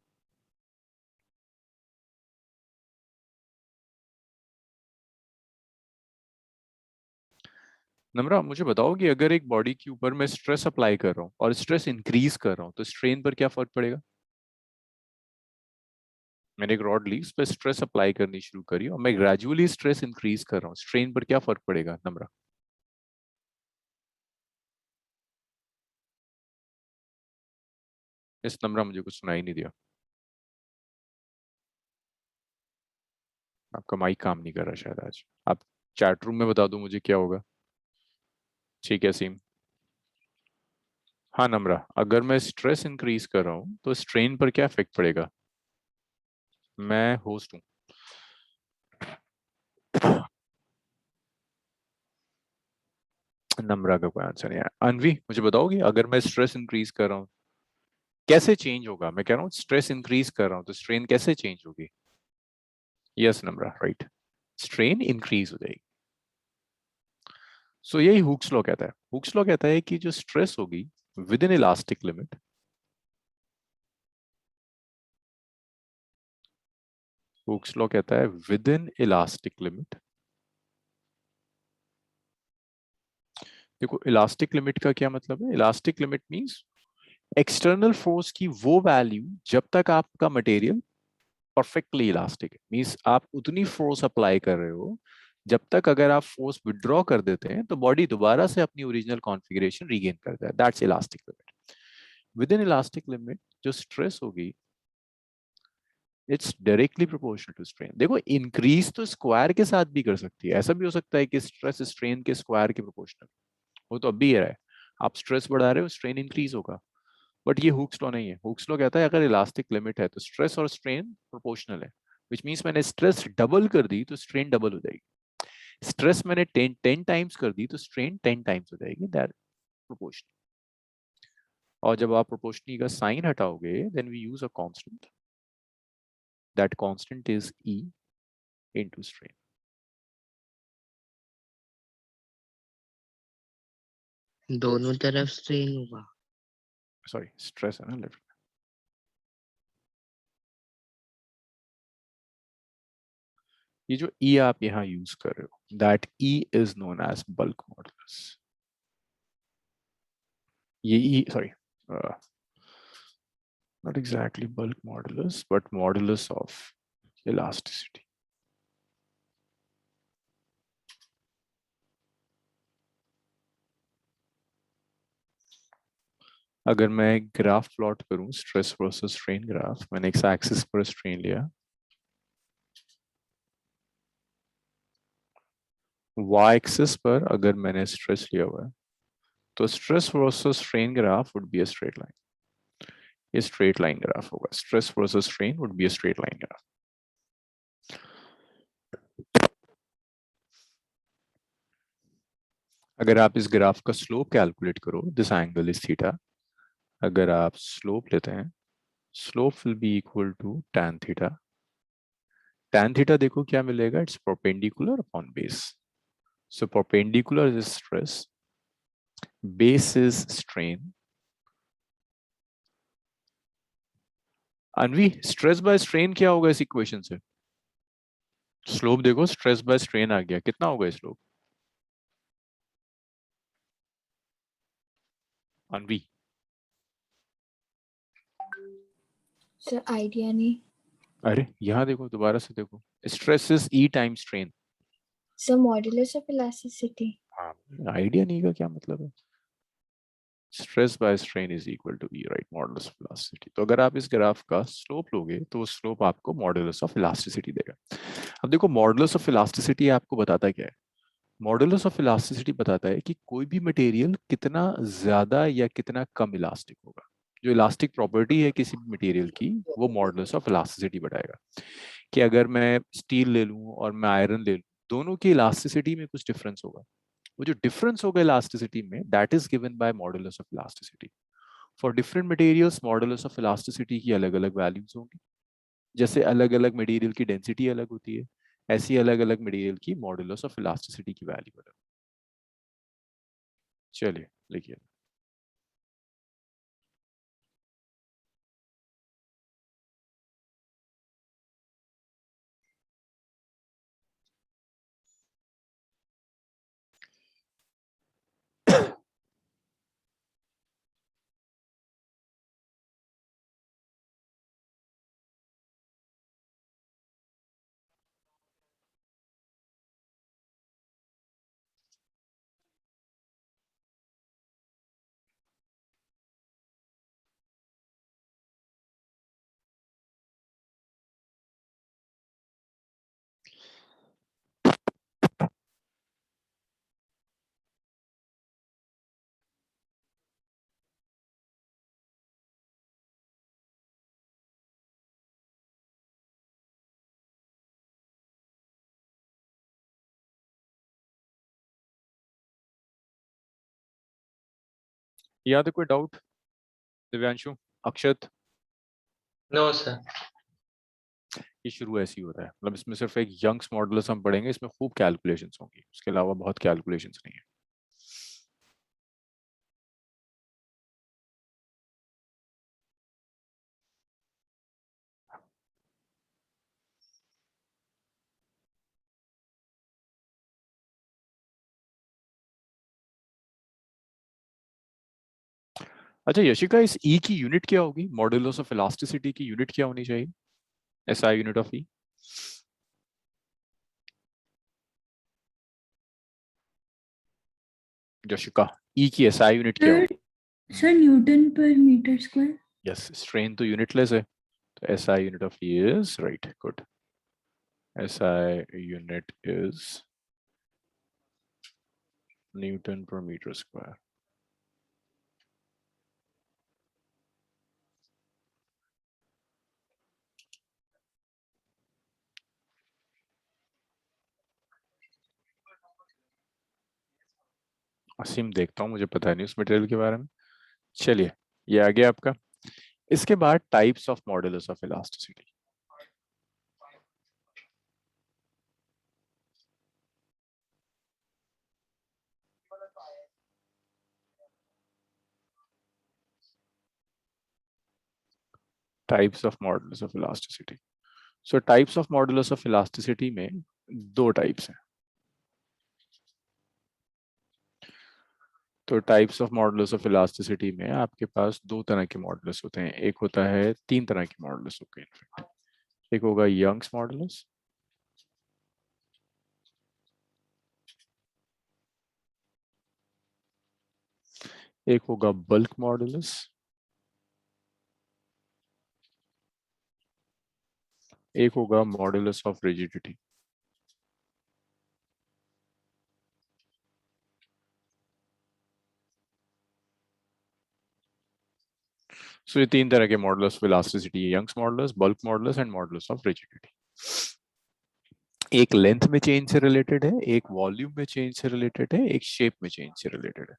नम्रा मुझे बताओ कि अगर एक बॉडी के ऊपर मैं स्ट्रेस अप्लाई कर रहा हूँ और स्ट्रेस इंक्रीज कर रहा हूँ, तो स्ट्रेन पर क्या फर्क पड़ेगा? मैंने एक रॉड ली, उस पर स्ट्रेस अप्लाई करनी शुरू करी और मैं ग्रेजुअली स्ट्रेस इंक्रीज कर रहा हूँ, स्ट्रेन पर क्या फर्क पड़ेगा नम्रा? इस नम्रा मुझे कुछ सुनाई नहीं दिया, आपका माइक काम नहीं कर रहा शायद आज। आप चैट रूम में बता दो मुझे क्या होगा। ठीक है सीम। हाँ नम्रा, अगर मैं स्ट्रेस इंक्रीज कर रहा हूँ तो स्ट्रेन पर क्या इफेक्ट पड़ेगा? मैं होस्ट हूँ। नम्रा का कोई आंसर नहीं है। अनवी मुझे बताओगी, अगर मैं स्ट्रेस इंक्रीज कर रहा हूँ कैसे चेंज होगा? मैं कह रहा हूँ स्ट्रेस इंक्रीज कर रहा हूँ तो स्ट्रेन कैसे चेंज होगी? यस नम्रा, राइट, स्ट्रेन इंक्रीज हो जाएगी। सो यही हुक्स लॉ कहता है। हुक्स लॉ कहता है कि जो स्ट्रेस होगी with in elastic limit, Hooke's law कहता है विद इन इलास्टिक लिमिट। देखो इलास्टिक लिमिट का क्या मतलब है? Elastic limit means external force की वो वैल्यू जब तक आपका मटेरियल परफेक्टली इलास्टिक है, मींस आप उतनी फोर्स अप्लाई कर रहे हो जब तक अगर आप फोर्स विड्रॉ कर देते हैं तो बॉडी दोबारा से अपनी ओरिजिनल कॉन्फ़िगरेशन रीगेन करता है, that's elastic limit. Within elastic limit जो स्ट्रेस होगी it's directly proportional to strain. देखो इंक्रीज तो स्क्वायर के साथ भी कर सकती है, ऐसा भी हो सकता है कि स्ट्रेस स्ट्रेन के स्क्वायर के प्रोपोर्शनल, वो तो अब भी है, आप स्ट्रेस बढ़ा रहे हो स्ट्रेन इंक्रीज होगा, बट ये हुक्स लॉ नहीं है। हुक्स लॉ कहता है अगर इलास्टिक लिमिट है तो स्ट्रेस और स्ट्रेन प्रोपोर्शनल है, विच मींस मैंने स्ट्रेस डबल कर दी तो स्ट्रेन डबल हो जाएगी, स्ट्रेस मैंने 10 टाइम्स कर दी तो स्ट्रेन 10 टाइम्स हो जाएगी, दैट प्रोपोर्शनल। और जब आप प्रोपोर्शनल का साइन हटाओगे then we use a constant, that constant is E into strain। दोनों तरफ स्ट्रेन हुआ। सॉरी स्ट्रेस है ना लेफ्ट। ये जो E आप यहाँ यूज कर रहे हो that E is known as bulk modulus. ये E sorry not exactly bulk modulus but modulus of elasticity। अगर मैं ग्राफ प्लॉट करूं स्ट्रेस वर्सेस स्ट्रेन ग्राफ, मैंने एक्स एक्सिस पर स्ट्रेन लिया, वाई एक्सिस पर अगर मैंने स्ट्रेस लिया हुआ है, तो stress versus strain graph would be a straight line. ये स्ट्रेट लाइन ग्राफ होगा, stress versus strain would be a straight line graph. अगर आप इस ग्राफ का स्लोप कैलकुलेट करो, दिस एंगल इज थीटा, अगर आप स्लोप लेते हैं slope will be equal to tan theta. tan theta देखो क्या मिलेगा, it's perpendicular upon base, so perpendicular is stress, base is strain. अनवी स्ट्रेस बाय स्ट्रेन क्या होगा इस इक्वेशन से? स्लोप देखो स्ट्रेस बाय स्ट्रेन आ गया, कितना होगा स्लोप अनवी? सर आइडिया नहीं। अरे यहाँ देखो दोबारा से देखो, stress is E time strain. Sir modulus of elasticity. हाँ आइडिया नहीं का क्या मतलब है? Stress by strain is equal to E right, modulus of elasticity. तो अगर आप इस ग्राफ का स्लोप लोगे तो वो स्लोप आपको मॉडुलस ऑफ इलास्टिसिटी देगा। अब देखो मॉडुलस ऑफ इलास्टिसिटी आपको बताता क्या है? मॉडुलस ऑफ इलास्टिसिटी बताता है कि कोई भी मटेरियल कितना ज्यादा या कितना कम इलास्टिक होगा। जो इलास्टिक प्रॉपर्टी है किसी भी मटेरियल की वो मॉडुलस ऑफ इलास्टिसिटी बढ़ाएगा। कि अगर मैं स्टील ले लूं और मैं आयरन ले लूं, दोनों की इलास्टिसिटी में कुछ डिफरेंस होगा, वो जो डिफरेंस होगा इलास्टिसिटी में that is given by modulus of elasticity. For different materials modulus of elasticity की अलग अलग वैल्यूज होंगी। जैसे अलग अलग मटेरियल की डेंसिटी अलग होती है, ऐसी अलग अलग मटेरियल की मॉडुलस ऑफ इलास्टिसिटी की वैल्यू अलग। चलिए लिखिए। याद है कोई डाउट? दिव्यांशु, अक्षत, नो सर। ये शुरू ऐसे ही होता है, मतलब इसमें सिर्फ एक यंग्स मॉडुलस हम पढ़ेंगे, इसमें खूब कैलकुलेशंस होंगी, उसके अलावा बहुत कैलकुलेशंस नहीं है। अच्छा यशिका, इस E की यूनिट क्या होगी? मॉडुलस ऑफ इलास्टिसिटी की यूनिट क्या होनी चाहिए? SI unit of E। जशिका, ई की एसआई यूनिट क्या होगी? सर न्यूटन पर मीटर स्क्वायर। यस, स्ट्रेन तो यूनिटलेस है, तो SI unit of E is right, good. SI unit is Newton per meter square. असीम देखता हूँ, मुझे पता नहीं उस मटेरियल के बारे में। चलिए, ये आ गया आपका। इसके बाद types of modulus of elasticity. Types of modulus of elasticity. So types of modulus of elasticity में दो टाइप्स हैं। तो types of modulus of elasticity में आपके पास दो तरह के मॉडुलस होते हैं। एक होता है, तीन तरह के मॉडुलस होते हैं इनफैक्ट। एक होगा यंग्स मॉडुलस, एक होगा बल्क मॉडुलस, एक होगा मॉडुलस ऑफ रिजिडिटी। सो ये तीन तरह के मॉडुलस ऑफ इलास्टिसिटी है, Young's modulus, bulk modulus and modulus of rigidity. एक लेंथ में चेंज से रिलेटेड है, एक वॉल्यूम में चेंज से रिलेटेड है, एक शेप में चेंज से रिलेटेड है।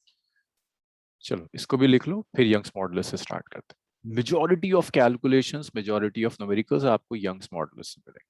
चलो इसको भी लिख लो, फिर यंग्स मॉडुलस से स्टार्ट करते हैं। Majority of calculations, majority of numericals आपको यंग्स मॉडुलस से मिलेंगे।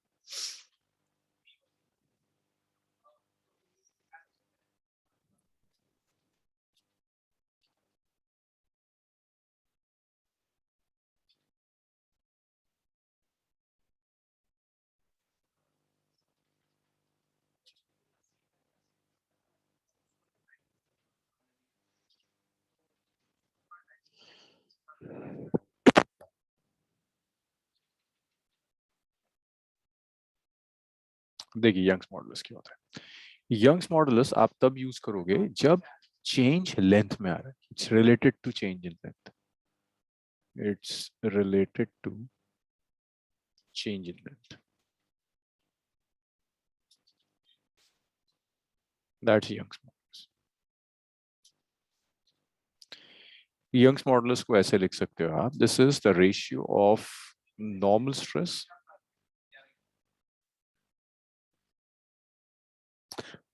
देखिए यंग्स मॉडुलस क्या होता है। यंग्स मॉडुलस आप तब यूज करोगे जब चेंज लेंथ में आ रहा है। It's related to change in length, it's related to change in length, that's Young's modulus. Young's modulus को ऐसे लिख सकते हो आप, this is the ratio of normal stress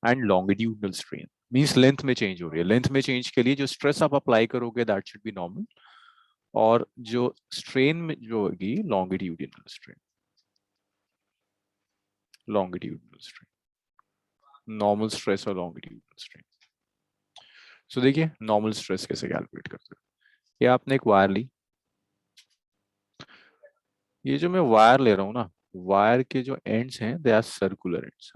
and longitudinal strain. Means length में चेंज हो रही है, लेंथ में चेंज के लिए जो स्ट्रेस आप अप्लाई करोगे दैट शुड बी नॉर्मल, और जो स्ट्रेन में जो होगी longitudinal strain, longitudinal strain, normal stress और लॉन्गिट्यूडनल स्ट्रेन। सो देखिए नॉर्मल स्ट्रेस कैसे कैलकुलेट करते हो। ये आपने एक वायर ली, ये जो मैं वायर ले रहा हूँ ना, वायर के जो एंड्स हैं they are circular ends.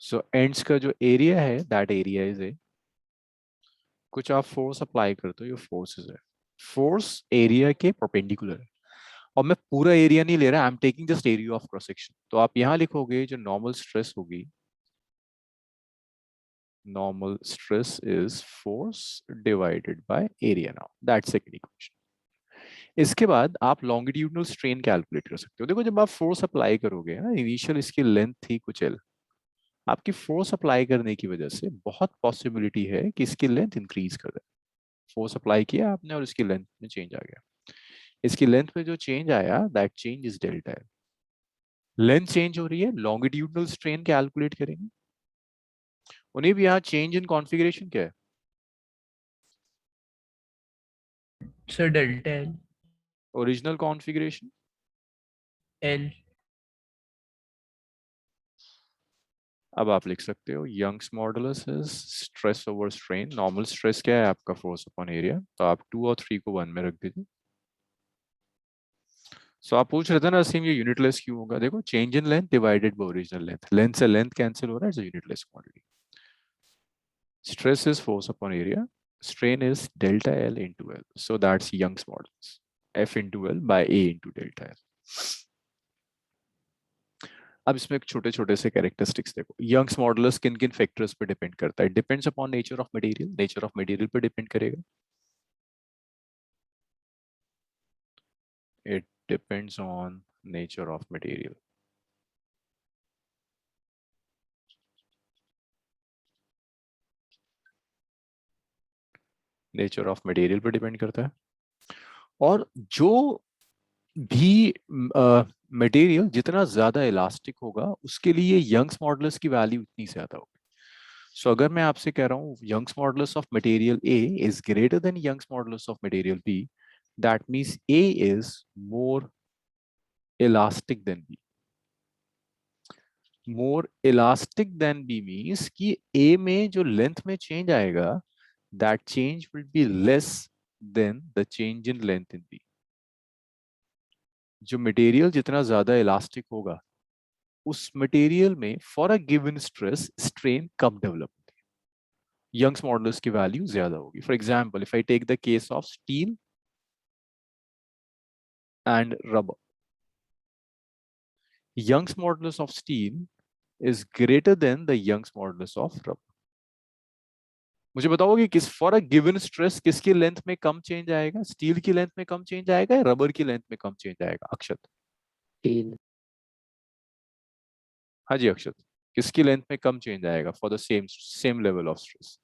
So ends का जो एरिया है दैट एरिया इज ए, कुछ आप फोर्स अप्लाई करते हो, ये फोर्सेस है, फोर्स एरिया के परपेंडिकुलर है। और मैं पूरा एरिया नहीं ले रहा, I am taking just area of cross section. तो आप यहाँ लिखोगे जो नॉर्मल स्ट्रेस होगी, normal stress is force divided by area. Now that's second equation. इसके बाद आप लॉन्गिट्यूडनल स्ट्रेन कैलकुलेट कर सकते हो। देखो जब आप फोर्स अप्लाई करोगे ना, इनिशियल इसकी लेंथ थी कुछ एल, आपकी फोर्स अप्लाई करने की वजह से बहुत पॉसिबिलिटी है कि इसकी लेंथ इंक्रीज कर दे। फोर्स अप्लाई किया आपने और इसकी लेंथ में चेंज आ गया, इसकी लेंथ में जो चेंज आया that change is delta L. Length change हो रही है, लॉन्गिट्यूडनल स्ट्रेन कैलकुलेट करेंगे। उन्हें भी यहाँ चेंज इन कॉन्फ़िगरेशन क्या है? Sir delta L. Original configuration L. अब आप लिख सकते हो Young's modulus is stress over strain. Normal stress क्या है आपका? Force upon area. तो आप 2 और 3 को 1 में रख दीजिए। सो आप पूछ रहे थे ना असीम ये यूनिटलेस क्यों होगा? देखो change in length divided by original length, length से लेंथ कैंसिल हो रहा है, it's a unitless quantity. Stress is force upon area, strain is delta L into L. So that's Young's modulus, F into L by A into delta L. अब इसमें छोटे छोटे से कैरेक्टरिस्टिक्स देखो, यंग्स मॉडुलस किन किन फैक्टर्स पे डिपेंड करता है? Depends upon nature of material, nature of material पे डिपेंड करेगा। It depends on nature of material. Nature of material पे डिपेंड करता है। और जो भी मटेरियल जितना ज्यादा इलास्टिक होगा उसके लिए यंग्स मॉडुलस की वैल्यू उतनी ज्यादा होगी। सो अगर मैं आपसे कह रहा हूँ Young's modulus of material A is greater than Young's modulus of material B, that means A is more elastic than B. More elastic than B means कि ए में जो लेंथ में चेंज आएगा that change will be less than the change in length in B. जो मटेरियल जितना ज्यादा इलास्टिक होगा उस मटेरियल में for a given stress strain कम डेवलप होती है, यंग्स मॉडुलस की वैल्यू ज्यादा होगी। For example if I take the case of steel and rubber, Young's modulus of steel is greater than the Young's modulus of rubber. मुझे बताओगे किस फॉर अ गिवन स्ट्रेस किसकी लेंथ में कम चेंज आएगा? स्टील की लेंथ में कम चेंज आएगा या रबर की लेंथ में कम चेंज आएगा? अक्षत। स्टील। हाँ जी अक्षत, किसकी लेंथ में कम चेंज आएगा for the same level of stress?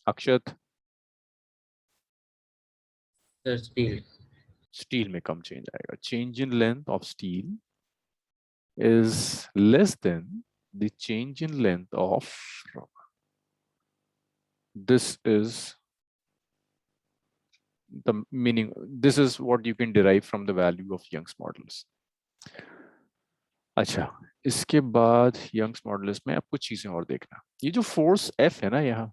Akshat. Sir steel. Steel में कम चेंज आएगा। Change in length of steel is less than the change in length of rubber. This is the meaning, this is what you can derive from the value of Young's modulus. अच्छा, इसके बाद यंग्स मॉडुलस में अब कुछ चीजें और देखना। ये जो फोर्स F है ना, यहाँ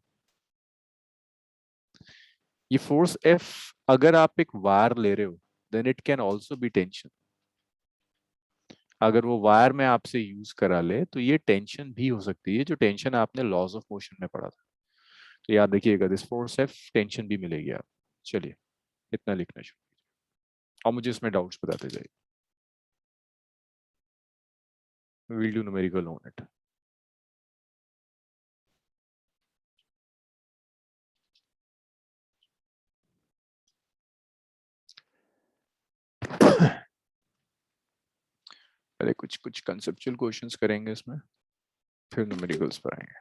ये फोर्स F अगर आप एक वायर ले रहे हो then it can also be tension. अगर वो वायर में आपसे यूज करा ले तो ये टेंशन भी हो सकती है, जो टेंशन आपने लॉज ऑफ मोशन में पढ़ा था। तो याद रखिएगा दिस फोर्स F टेंशन भी मिलेगी आप। चलिए इतना लिखना शुरू कीजिए और मुझे इसमें डाउट्स बताते जाइए। We'll do numerical on it. पहले कुछ कुछ कंसेप्चुअल क्वेश्चंस करेंगे इसमें, फिर न्यूमेरिकल्स पर आएंगे।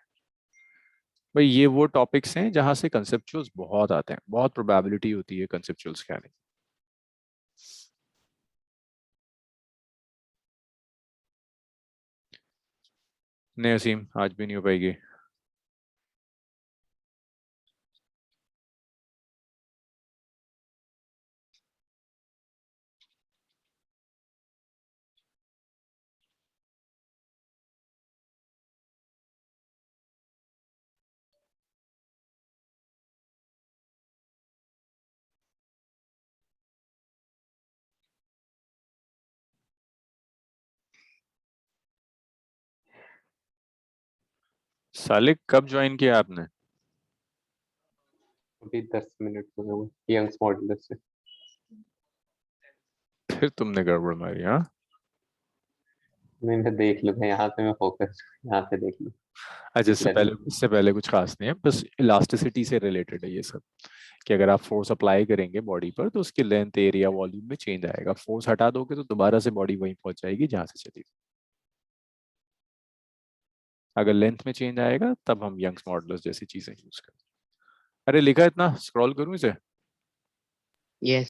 भाई ये वो टॉपिक्स हैं जहां से कंसेप्चुअल्स बहुत आते हैं, बहुत प्रोबेबिलिटी होती है कंसेप्चुअल्स के आने की। नहीं असीम, आज भी नहीं हो पाएगी। सालिक कब ज्वाइन किया आपने? अभी 10 मिनट हुए यंग्स मॉडुलस से। फिर तुमने गड़बड़ मारी। हाँ मैंने देख लूँ, यहाँ पे मैं फोकस, यहाँ पे देख लूँ। अच्छा, इससे पहले कुछ खास नहीं है, बस इलास्टिसिटी से रिलेटेड है ये सब, कि अगर आप फोर्स अप्लाई करेंगे बॉडी पर तो उसकी लेंथ, एरिया, वॉल्यूम में चेंज आएगा। फोर्स हटा दोगे तो दोबारा से बॉडी वहीं पहुंच जाएगी जहां से चली। अगर लेंथ में चेंज आएगा तब हम यंग्स मॉडुलस जैसी चीजें यूज करते हैं। अरे लिखा इतना, स्क्रॉल करूं इसे? यस।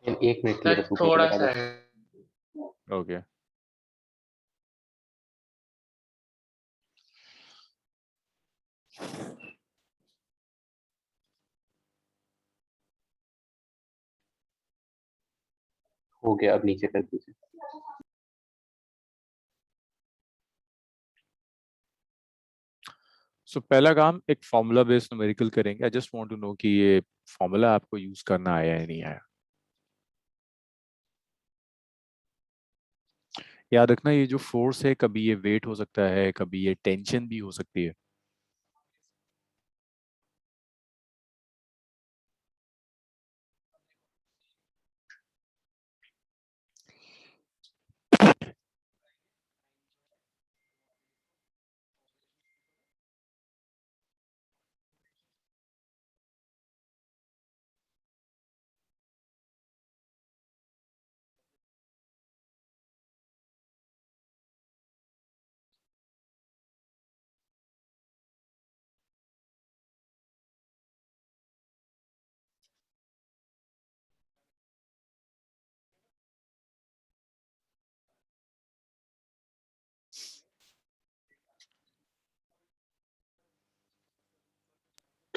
एक मिनट के लिए सर बस ऊपर थोड़ा लगा सा दो। है। ओके हो गया, अब नीचे कर दीजिए। सो पहला काम एक फॉर्मूला बेस्ड न्यूमेरिकल करेंगे। I just want to know कि ये फॉर्मूला आपको यूज करना आया या नहीं आया। याद रखना ये जो फोर्स है कभी ये वेट हो सकता है, कभी ये टेंशन भी हो सकती है।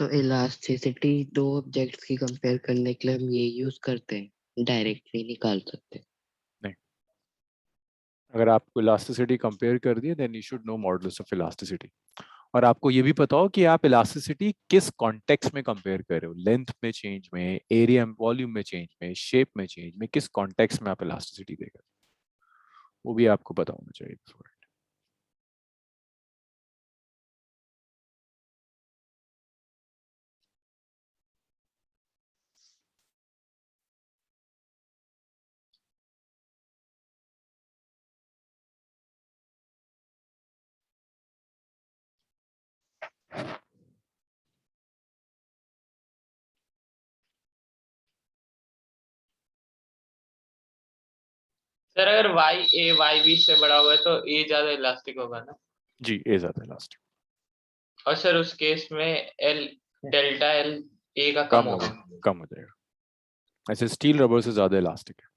तो इलास्टिसिटी दो ऑब्जेक्ट्स की कंपेयर करने के लिए हम ये यूज करते हैं, डायरेक्टली निकाल सकते हैं। अगर आपको इलास्टिसिटी कंपेयर कर दिए then you should know modulus of elasticity. और आपको ये भी पता हो कि आप इलास्टिसिटी किस कॉन्टेक्स्ट में कंपेयर कर रहे हो, लेंथ में चेंज में, एरिया वॉल्यूम में चेंज में, शेप में चेंज में, किस कॉन्टेक्स्ट में आप इलास्टिसिटी देकर, वो भी आपको पता होना चाहिए before it. सर अगर वाई बी से बड़ा हुआ है तो ए ज्यादा इलास्टिक होगा ना? जी, ए ज्यादा इलास्टिक। और सर उस केस में एल डेल्टा एल ए का कम होगा। कम हो जाएगा। ऐसे स्टील रबर से ज्यादा इलास्टिक है,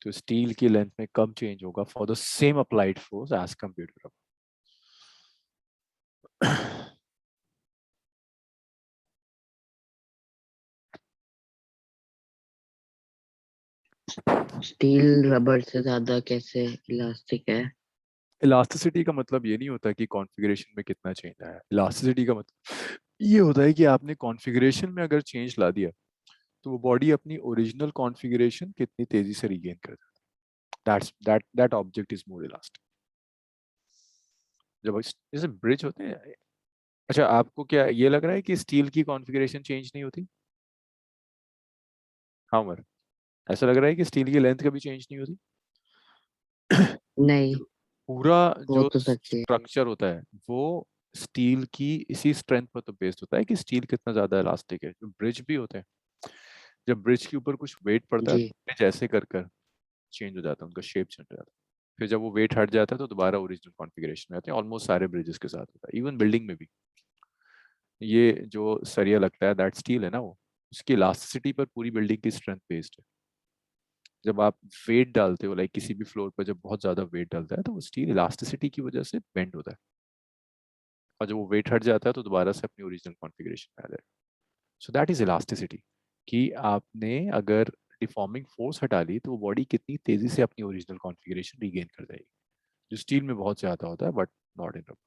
तो स्टील की लेंथ में कम चेंज होगा for the same applied force as compare to rubber. Steel rubber से ज्यादा कैसे इलास्टिक है? इलास्टिसिटी का मतलब ये नहीं होता कि कॉन्फ़िगरेशन में कितना चेंज आया। इलास्टिसिटी का मतलब ये होता है कि आपने कॉन्फ़िगरेशन में अगर चेंज ला दिया तो वो बॉडी अपनी ओरिजिनल कॉन्फ़िगरेशन कितनी तेजी से रीगेन कर देता है। That object is more elastic. जब जैसे ब्रिज होते हैं, अच्छा आपको क्या ये लग रहा है कि स्टील की कॉन्फ़िगरेशन चेंज नहीं होती? हाँ उमर, ऐसा लग रहा है कि स्टील की लेंथ कभी चेंज नहीं होती? नहीं, पूरा वो जो तो सच है। स्ट्रक्चर होता है वो स्टील की इसी स्ट्रेंथ पर तो बेस्ड होता है कि स्टील कितना ज्यादा इलास्टिक है। जो ब्रिज भी होते हैं, जब ब्रिज के ऊपर कुछ वेट पड़ता है जी। तो ब्रिज ऐसे कर कर चेंज हो जाता है, उनका शेप चेंज हो जाता है। फिर जब वो वेट हट जाता है तो दोबारा ओरिजिनल कॉन्फ़िगरेशन में आते हैं। ऑलमोस्ट सारे ब्रिजेस के साथ होता है, इवन बिल्डिंग में भी। ये जो सरिया लगता है दैट स्टील है ना, वो उसकी इलास्टिसिटी पर पूरी बिल्डिंग की स्ट्रेंथ बेस्ड है। जब आप वेट डालते हो लाइक किसी भी फ्लोर पर जब बहुत ज्यादा वेट डालता है तो वो स्टील इलास्टिसिटी की वजह से बेंड होता है, और जब वो वेट हट जाता है तो दोबारा से अपनी ओरिजिनल कॉन्फ़िगरेशन में आ जाएगा। सो दैट इज इलास्टिसिटी, कि आपने अगर डिफॉर्मिंग फोर्स हटा ली तो वो बॉडी कितनी तेजी से अपनी ओरिजिनल कॉन्फ़िगरेशन रीगेन कर जाएगी, जो स्टील में बहुत ज्यादा होता है बट नॉट इन रबर।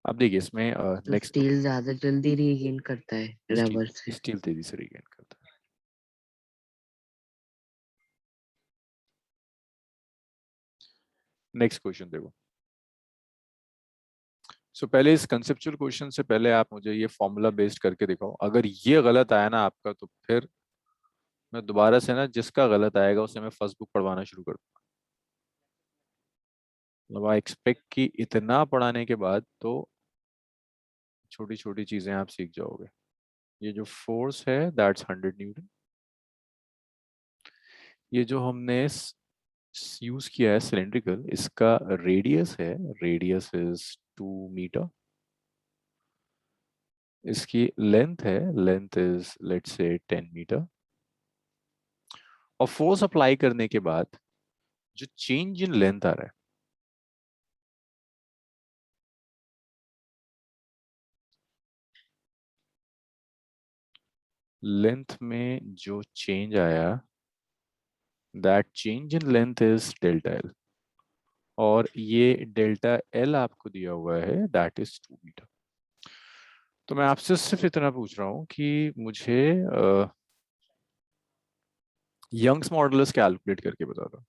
अब देखिए इसमें तो नेक्स्ट स्टील ज्यादा जल्दी रीगेन करता है रबर से? स्टील तेजी से रीगेन करता है। नेक्स्ट क्वेश्चन देखो। सो पहले इस कंसेप्चुअल क्वेश्चन से पहले आप मुझे ये फॉर्मूला बेस्ड करके दिखाओ। अगर ये गलत आया ना आपका तो फिर मैं दोबारा से ना जिसका गलत आएगा उसे मैं फर्स्ट बुक पढ़वाना शुरू कर दूंगा। मतलब आई एक्सपेक्ट कि इतना पढ़ाने के बाद तो छोटी छोटी चीजें आप सीख जाओगे। ये जो फोर्स है दैट्स 100 न्यूटन। ये जो हमने यूज किया है सिलेंड्रिकल, इसका रेडियस है, रेडियस इज 2 मीटर। इसकी लेंथ है, length is let's say 10 metre. और फोर्स अप्लाई करने के बाद जो चेंज इन लेंथ आ रहा है, लेंथ में जो चेंज आया that change in length is delta L. और ये डेल्टा एल आपको दिया हुआ है दैट इज 2 मीटर। तो मैं आपसे सिर्फ इतना पूछ रहा हूँ कि मुझे यंग्स मॉडुलस कैलकुलेट करके बता दो।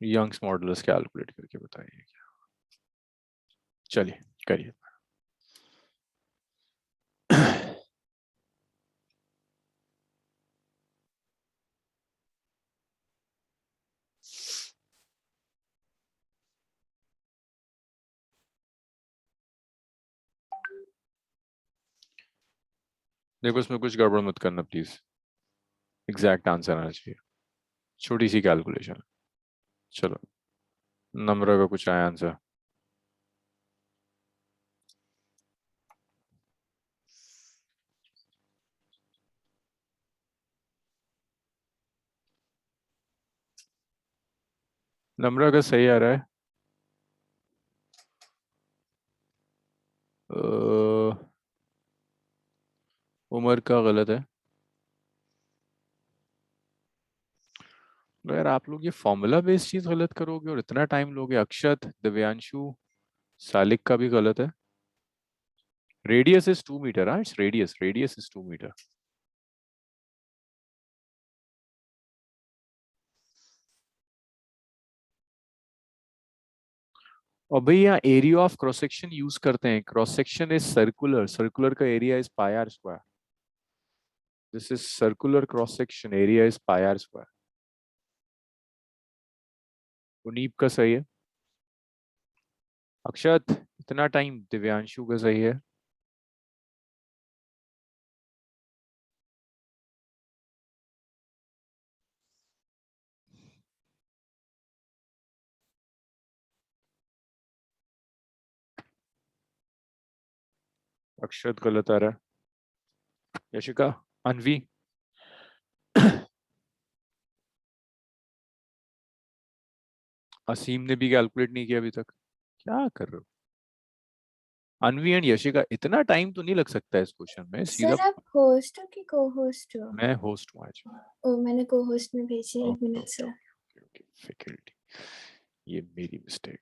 यंग्स मॉडुलस कैलकुलेट करके बताइए क्या। चलिए करिए। देखो इसमें कुछ गड़बड़ मत करना प्लीज, एग्जैक्ट आंसर आना चाहिए। छोटी सी कैलकुलेशन है। चलो नंबर का कुछ आया आंसर। नम्रा का सही आ रहा है। उमर का गलत है। तो यार आप लोग ये फॉर्मूला बेस्ड चीज गलत करोगे और इतना टाइम लोगे। अक्षत, दिव्यांशु, सालिक का भी गलत है। Radius is 2 metre. हाँ, इट्स रेडियस इज 2 मीटर। और भाई यहाँ area of cross section use करते हैं। Cross section is circular, circular का area is pi r square. This is circular cross section, area is pi r square. उनीब का सही है। अक्षत इतना टाइम, दिव्यांशु का सही है। अक्षत गलत आ रहा है। यशिका, अनवी, असीम ने भी कैलकुलेट नहीं किया अभी तक। क्या कर रहे हो अनवी एंड यशिका? इतना टाइम तो नहीं लग सकता है इस क्वेश्चन में। सीधा सर आप होस्ट हो कि को होस्ट हो? मैं होस्ट हूँ आज। ओ मैंने को होस्ट में भेजी, एक मिनट सर। ओके, फैकल्टी, ये मेरी मिस्टेक।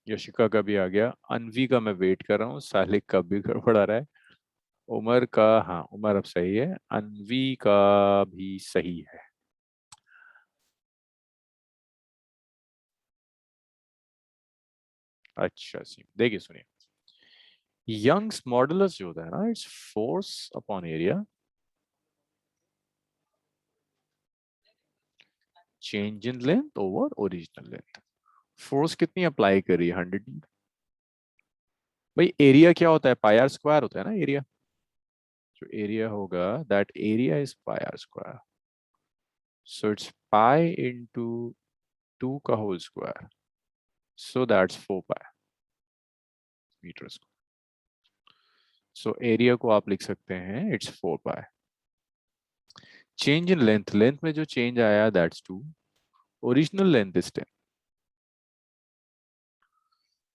यशिका का भी आ गया। अनवी का मैं वेट कर रहा हूँ। सालिक का भी गड़बड़ आ रहा है। उमर का, हाँ उमर अब सही है। अनवी का भी सही है। अच्छा सी, देखिए सुनिए, यंग्स मॉडुलस जो होता है ना, its force upon area change in length over original length. Force कितनी अप्लाई करी? 100। भाई एरिया क्या होता है? पाई आर स्क्वायर होता है ना एरिया। जो एरिया होगा, that area is pi r square. So it's pi into 2 का whole square. So that's 4 pi metre square. So area को आप लिख सकते हैं, it's 4 pi. Change in length, length में जो चेंज आया that's 2। Original length is 10।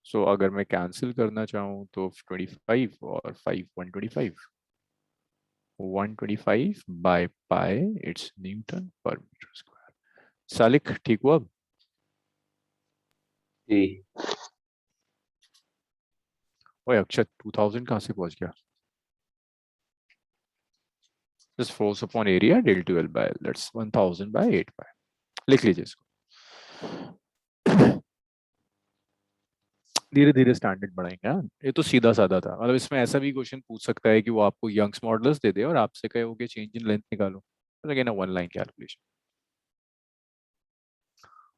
So अगर मैं कैंसिल करना चाहूँ तो 25 और 5 125। 125 बाय पाई, इट्स न्यूटन पर मीटर स्क्वायर। सालिक ठीक हुआ अब? जी। ओए अक्षत, 2000 कहाँ से पहुंच गया? Just force upon area del 12 by L, that's 1000 by 8 pi। लिख लीजिए इसको। धीरे धीरे स्टैंडर्ड बढ़ाएंगे। हाँ, ये तो सीधा साधा था। मतलब इसमें ऐसा भी क्वेश्चन पूछ सकता है कि वो आपको यंग्स मॉडल्स दे दे और आपसे कहे हो कि चेंज इन लेंथ निकालो। Again one line calculation.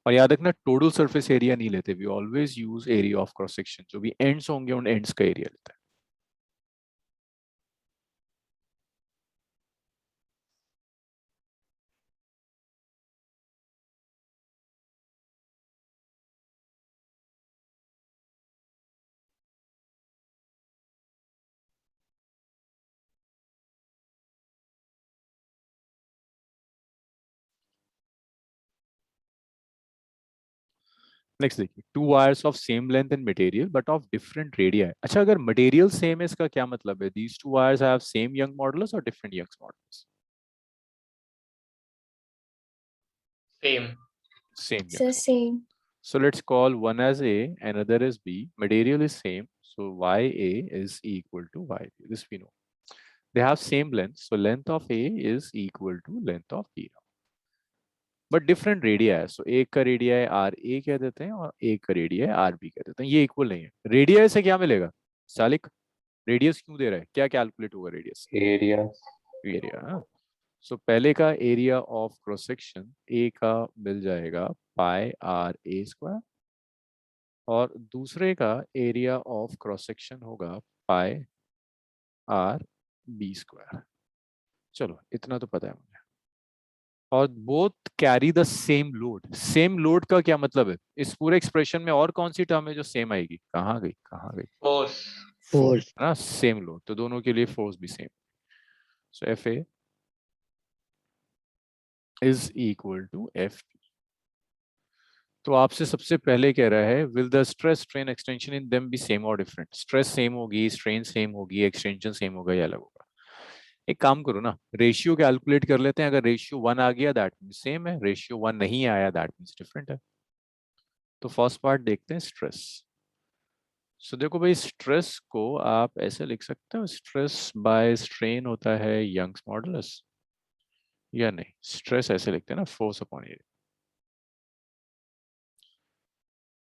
और याद रखना, टोटल सरफेस एरिया नहीं लेते, we always use area of cross section. जो भी एंड्स होंगे उन एंड्स का एरिया लेता है। नेक्स्ट देखिए, two wires of same length and material but of different radii. अच्छा, अगर मटेरियल सेम है इसका क्या मतलब है? These two wires have same Young modulus और different Young modulus? Same. Same sir Young. Same. So let's call one as A, another as B. Material is same, so YA is equal to YB. This we know. They have same length, so length of A is equal to length of B now. But different radii है, so एक का radii RA कह देते हैं और एक का radii RB कह देते हैं। ये equal नहीं है। Radii से क्या मिलेगा? सालिक, रेडियस क्यों दे रहा है? क्या कैलकुलेट होगा रेडियस? एरिया। एरिया। सो पहले का area of cross section A का मिल जाएगा पाई आर ए स्क्वायर, और दूसरे का एरिया ऑफ क्रॉस सेक्शन होगा पाई आर बी स्क्वायर। चलो इतना तो पता है मुझे। और both carry the same load. Same load का क्या मतलब है? इस पूरे एक्सप्रेशन में और कौन सी टर्म है जो सेम आएगी? कहाँ गई, कहाँ गई? फोर्स। फोर्स। ना, सेम लोड, तो दोनों के लिए फोर्स भी same. So F A is equal to F. तो आपसे सबसे पहले कह रहा है will the stress strain extension in them be same और डिफरेंट। स्ट्रेस सेम होगी, स्ट्रेन सेम होगी, एक्सटेंशन सेम होगा या अलग होगा। एक काम करो ना, रेशियो कैलकुलेट कर लेते हैं। अगर रेशियो 1 आ गया दैट मीन्स सेम है, रेशियो 1 नहीं आया दैट मीन्स डिफरेंट है। तो फर्स्ट पार्ट देखते हैं, स्ट्रेस। सो देखो भाई, स्ट्रेस को आप ऐसे लिख सकते हो, स्ट्रेस बाय स्ट्रेन होता है यंग्स मॉडुलस, या नहीं स्ट्रेस ऐसे लिखते हैं ना, फोर्स अपॉन एरिया।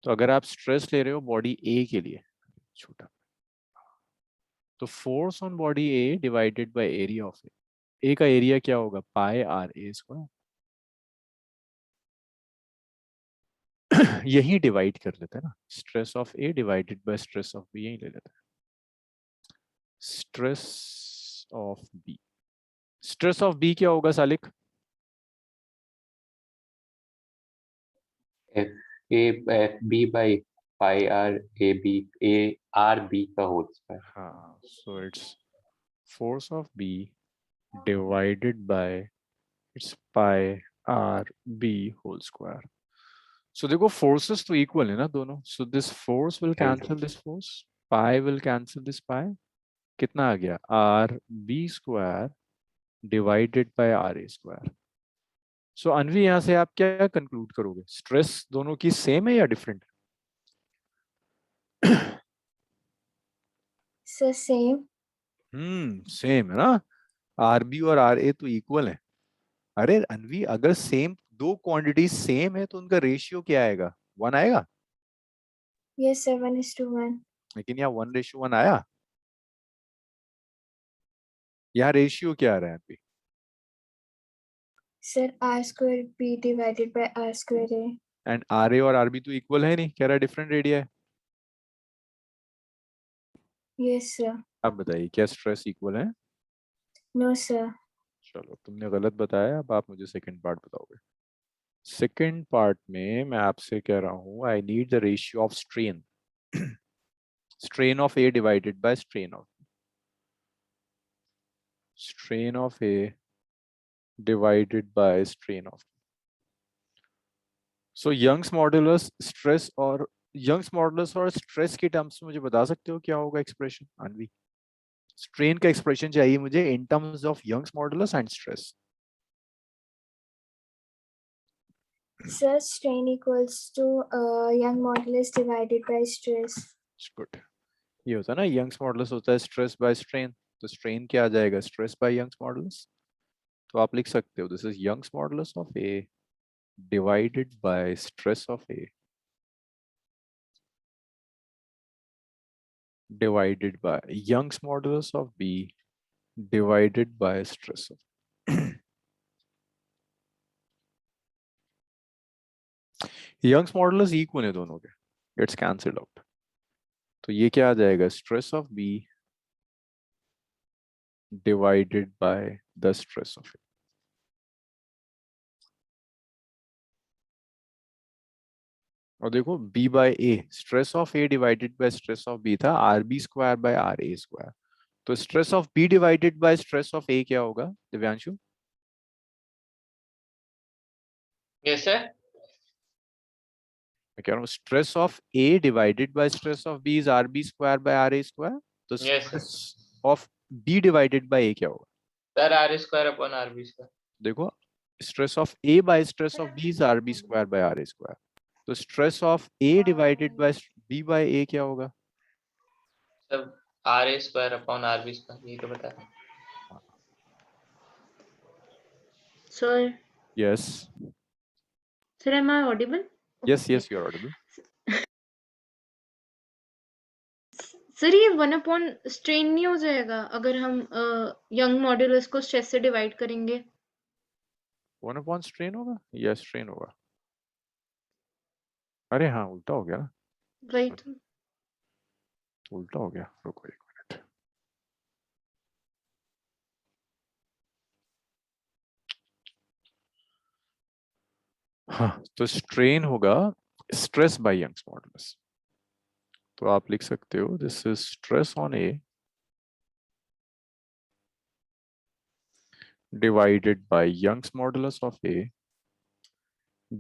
तो अगर आप स्ट्रेस ले रहे हो बॉडी ए के लिए, छोटा, तो force on body A divided by area of A का एरिया क्या होगा, पाई आर ए स्क्वायर। यही डिवाइड कर लेते हैं ना, stress of A divided by stress of B, यही ले लेते हैं। Stress of B, stress of B क्या होगा Salik? F B by pi r A B, A r B का होल स्क्वायर। हाँ, so it's force of B divided by it's pi r B whole square. So देखो फोर्सेस तो इक्वल है ना दोनों, so this force will cancel this force, pi will cancel this pi, कितना आ गया, r B square divided by r A square. So Anvi, यहां से आप क्या कंक्लूड करोगे, स्ट्रेस दोनों की सेम है या डिफरेंट? Sir same. सेम है ना, आर बी और आर ए तो इक्वल है। अरे अनवी, अगर सेम दो क्वांटिटी सेम है तो उनका रेशियो क्या आएगा, 1 आएगा। Yes sir, 1:1। लेकिन यहाँ 1:1 आया, यहाँ रेशियो क्या आ रहा है अभी? Sir r² b divided by r² a। And r A और आर बी तो इक्वल है नहीं, कह रहा है डिफरेंट रेडिया है। Yes sir. अब बताइए क्या स्ट्रेस इक्वल है? No sir. चलो तुमने गलत बताया, अब आप मुझे सेकंड पार्ट बताओगे। सेकंड पार्ट में मैं आपसे कह रहा हूँ I need the ratio of strain, strain of A divided by strain of A divided by strain of. So Young's modulus stress और यंग्स मॉडुलस और स्ट्रेस के टर्म्स में मुझे बता सकते हो क्या होगा एक्सप्रेशन अनवी? स्ट्रेन का एक्सप्रेशन चाहिए मुझे in terms of Young's modulus and stress. Sir strain equals to Young modulus divided by stress. Good, ये होता है ना, यंग्स मॉडुलस होता है स्ट्रेस बाय स्ट्रेन, तो स्ट्रेन क्या आ जाएगा, स्ट्रेस बाय यंग्स मॉडुलस। तो आप लिख सकते हो this is Young's modulus of A divided by stress of A divided by Young's modulus of B divided by stress of Young's modulus equal है दोनों के, it's cancelled out। तो ये क्या आ जाएगा, stress of B divided by the stress of A। और देखो B by A, stress of A divided by stress of B था RB square by RA square। तो stress of B divided by stress of A क्या होगा दिव्यांशु? Yes sir. मैं कह रहा हूँ stress of A divided by stress of B is r B square by r A square. तो Yes, sir. Stress of B divided by A क्या होगा? Sir r square upon r B square. देखो stress of A by stress of B is r B square by r A square. तो stress of A divided by B by A क्या होगा? सब r square upon r B square, ये तो बता रहे। Sir, yes sir, am I audible? Yes Okay. Yes you are audible. Sir ये 1 upon स्ट्रेन नहीं हो जाएगा अगर हम यंग मॉड्यूलस को स्ट्रेस से डिवाइड करेंगे? 1 अपॉन स्ट्रेन होगा या स्ट्रेन होगा? अरे हाँ उल्टा हो गया ना, राइट। उल्टा हो गया, रुको एक मिनट। हाँ तो स्ट्रेन होगा स्ट्रेस बाय यंग्स मॉडुलस। तो आप लिख सकते हो this is stress on A divided by Young's modulus of A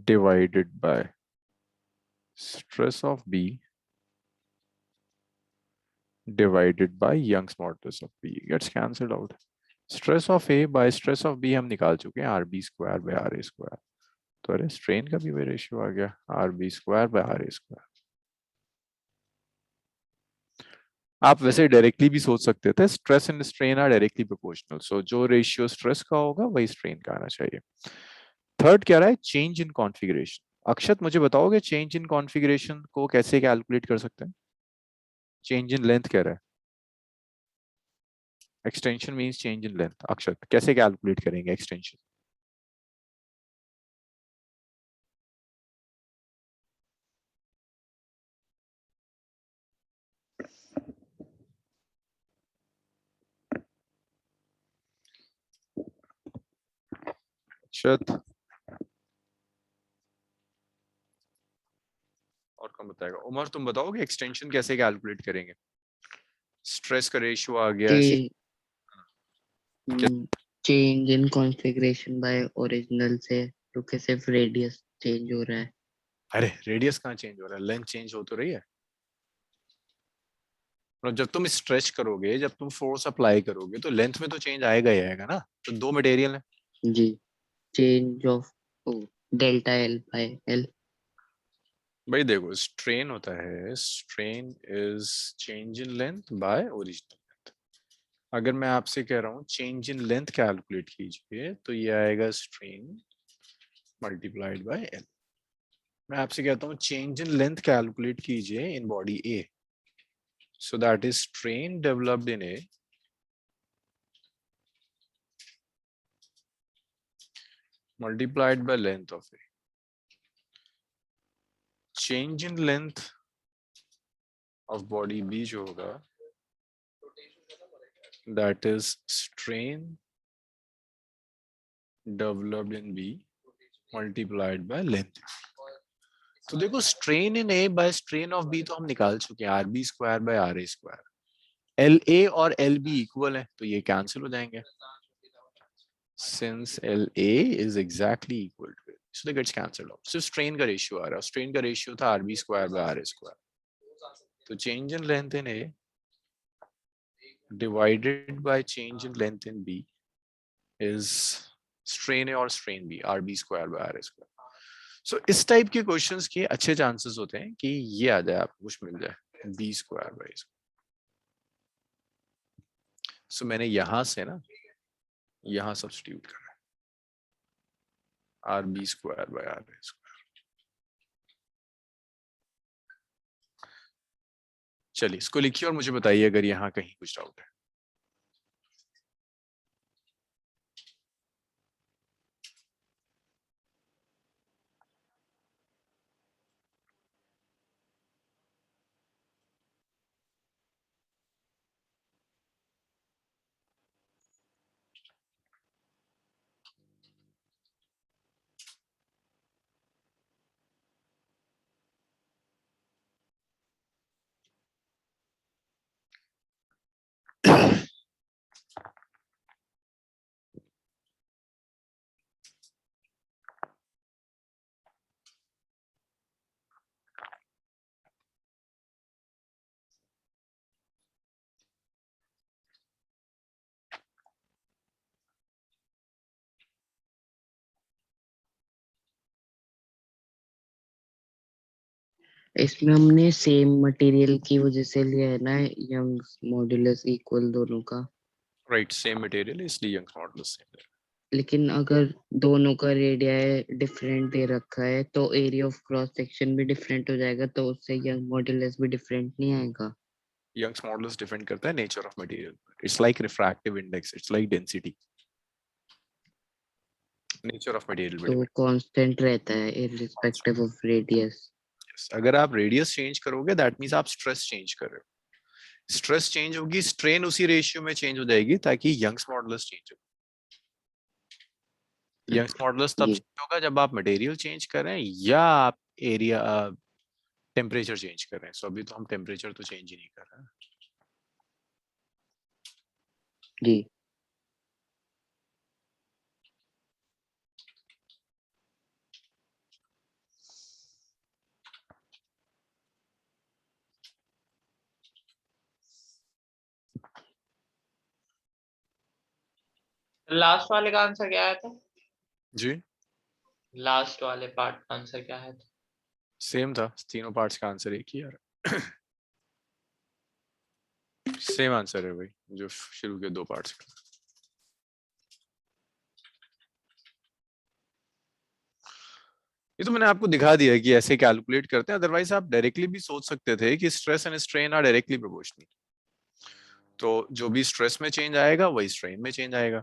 divided by stress of B divided by Young's modulus of B gets cancelled out. Stress of A by stress of B हम निकाल चुके हैं RB square by RA square. तो अरे स्ट्रेन का भी वही रेशियो आ गया RB square by RA square. आप वैसे डायरेक्टली भी सोच सकते थे stress and strain are directly proportional, so जो रेशियो स्ट्रेस का होगा वही स्ट्रेन का आना चाहिए. थर्ड क्या रहा है, चेंज इन कॉन्फ़िगरेशन. अक्षत मुझे बताओगे चेंज इन कॉन्फ़िगरेशन को कैसे कैलकुलेट कर सकते हैं? चेंज इन लेंथ कह रहा है, extension means change in length. Akshat कैसे कैलकुलेट करेंगे एक्सटेंशन? अक्षत और कौन बताएगा? उमर तुम बताओगे एक्सटेंशन कैसे कैलकुलेट करेंगे? स्ट्रेस का रेशियो आ गया. Change in configuration by original से तो कि सिर्फ रेडियस चेंज हो रहा है. अरे रेडियस कहाँ चेंज हो रहा है, लेंथ चेंज हो तो रही है. और जब तुम स्ट्रेच करोगे, जब तुम फोर्स अप्लाई करोगे तो लेंथ में तो चेंज आएगा ही आएगा ना. तो दो मटेरियल है. जी, change of delta L by L. भाई देखो स्ट्रेन होता है, strain is change in length by original length. अगर मैं आपसे कह रहा हूँ चेंज इन लेंथ कैलकुलेट कीजिए तो ये आएगा स्ट्रेन मल्टीप्लाइड बाय एल. मैं आपसे कहता हूँ चेंज इन लेंथ कैलकुलेट कीजिए in body A, so that is strain developed in A multiplied by length of A. Change in length of body B जो होगा that is strain developed in B multiplied by length. तो देखो strain in A by strain of B तो हम निकाल चुके हैं RB square by RA square. LA और LB इक्वल है तो ये कैंसिल हो जाएंगे. Since LA is exactly equal to it, so that gets cancelled out. So strain का ratio आ रहा है. Strain का ratio था RB square by RA square. तो change in length in A divided by change in length in B is strain A और strain B, RB square by RA square. So इस टाइप के क्वेश्चंस के अच्छे चांसेस होते हैं कि ये आ जाए, आपको कुछ मिल जाए B square by A square. So मैंने यहां से ना यहां सब्स्टिट्यूट करा RB square by RA square. चलिए इसको लिखिए और मुझे बताइए अगर यहाँ कहीं कुछ डाउट है. इसमें हमने सेम मटेरियल की वजह से लिया है ना, यंग्स मॉड्यूलस इक्वल दोनों का. राइट, सेम मटेरियल इसलिए यंग्स मॉडुलस सेम है. लेकिन अगर दोनों का रेडिया डिफरेंट दे रखा है तो एरिया ऑफ क्रॉस सेक्शन भी डिफरेंट हो जाएगा, तो उससे यंग मॉड्यूलस भी डिफरेंट नहीं आएगा. यंग्स मॉडुलस डिपेंड करता है nature of material. It's like refractive index, it's like density. Nature of material तो कांस्टेंट रहता है इररिस्पेक्टिव ऑफ रेडियस. अगर आप रेडियस चेंज करोगे दैट मींस आप स्ट्रेस चेंज कर रहे हो. स्ट्रेस चेंज होगी, स्ट्रेन उसी रेशियो में चेंज हो जाएगी ताकि यंग्स मॉडुलस चेंज हो. यंग्स मॉडुलस तब जी. चेंज होगा जब आप मटेरियल चेंज कर रहे हैं या आप एरिया टेम्परेचर चेंज कर रहे हैं. सो अभी तो हम टेम्परेचर तो चेंज ही नहीं कर रहे हैं. जी. लास्ट वाले का आंसर क्या आया था? जी लास्ट वाले पार्ट का आंसर क्या है? सेम था, तीनों पार्ट्स का आंसर एक ही यार। सेम आंसर है भाई जो शुरू के 2 पार्ट्स का। ये तो मैंने आपको दिखा दिया है कि ऐसे कैलकुलेट करते हैं, अदरवाइज आप डायरेक्टली भी सोच सकते थे कि stress and strain are directly proportional. तो जो भी स्ट्रेस में चेंज आएगा वही स्ट्रेन में चेंज आएगा।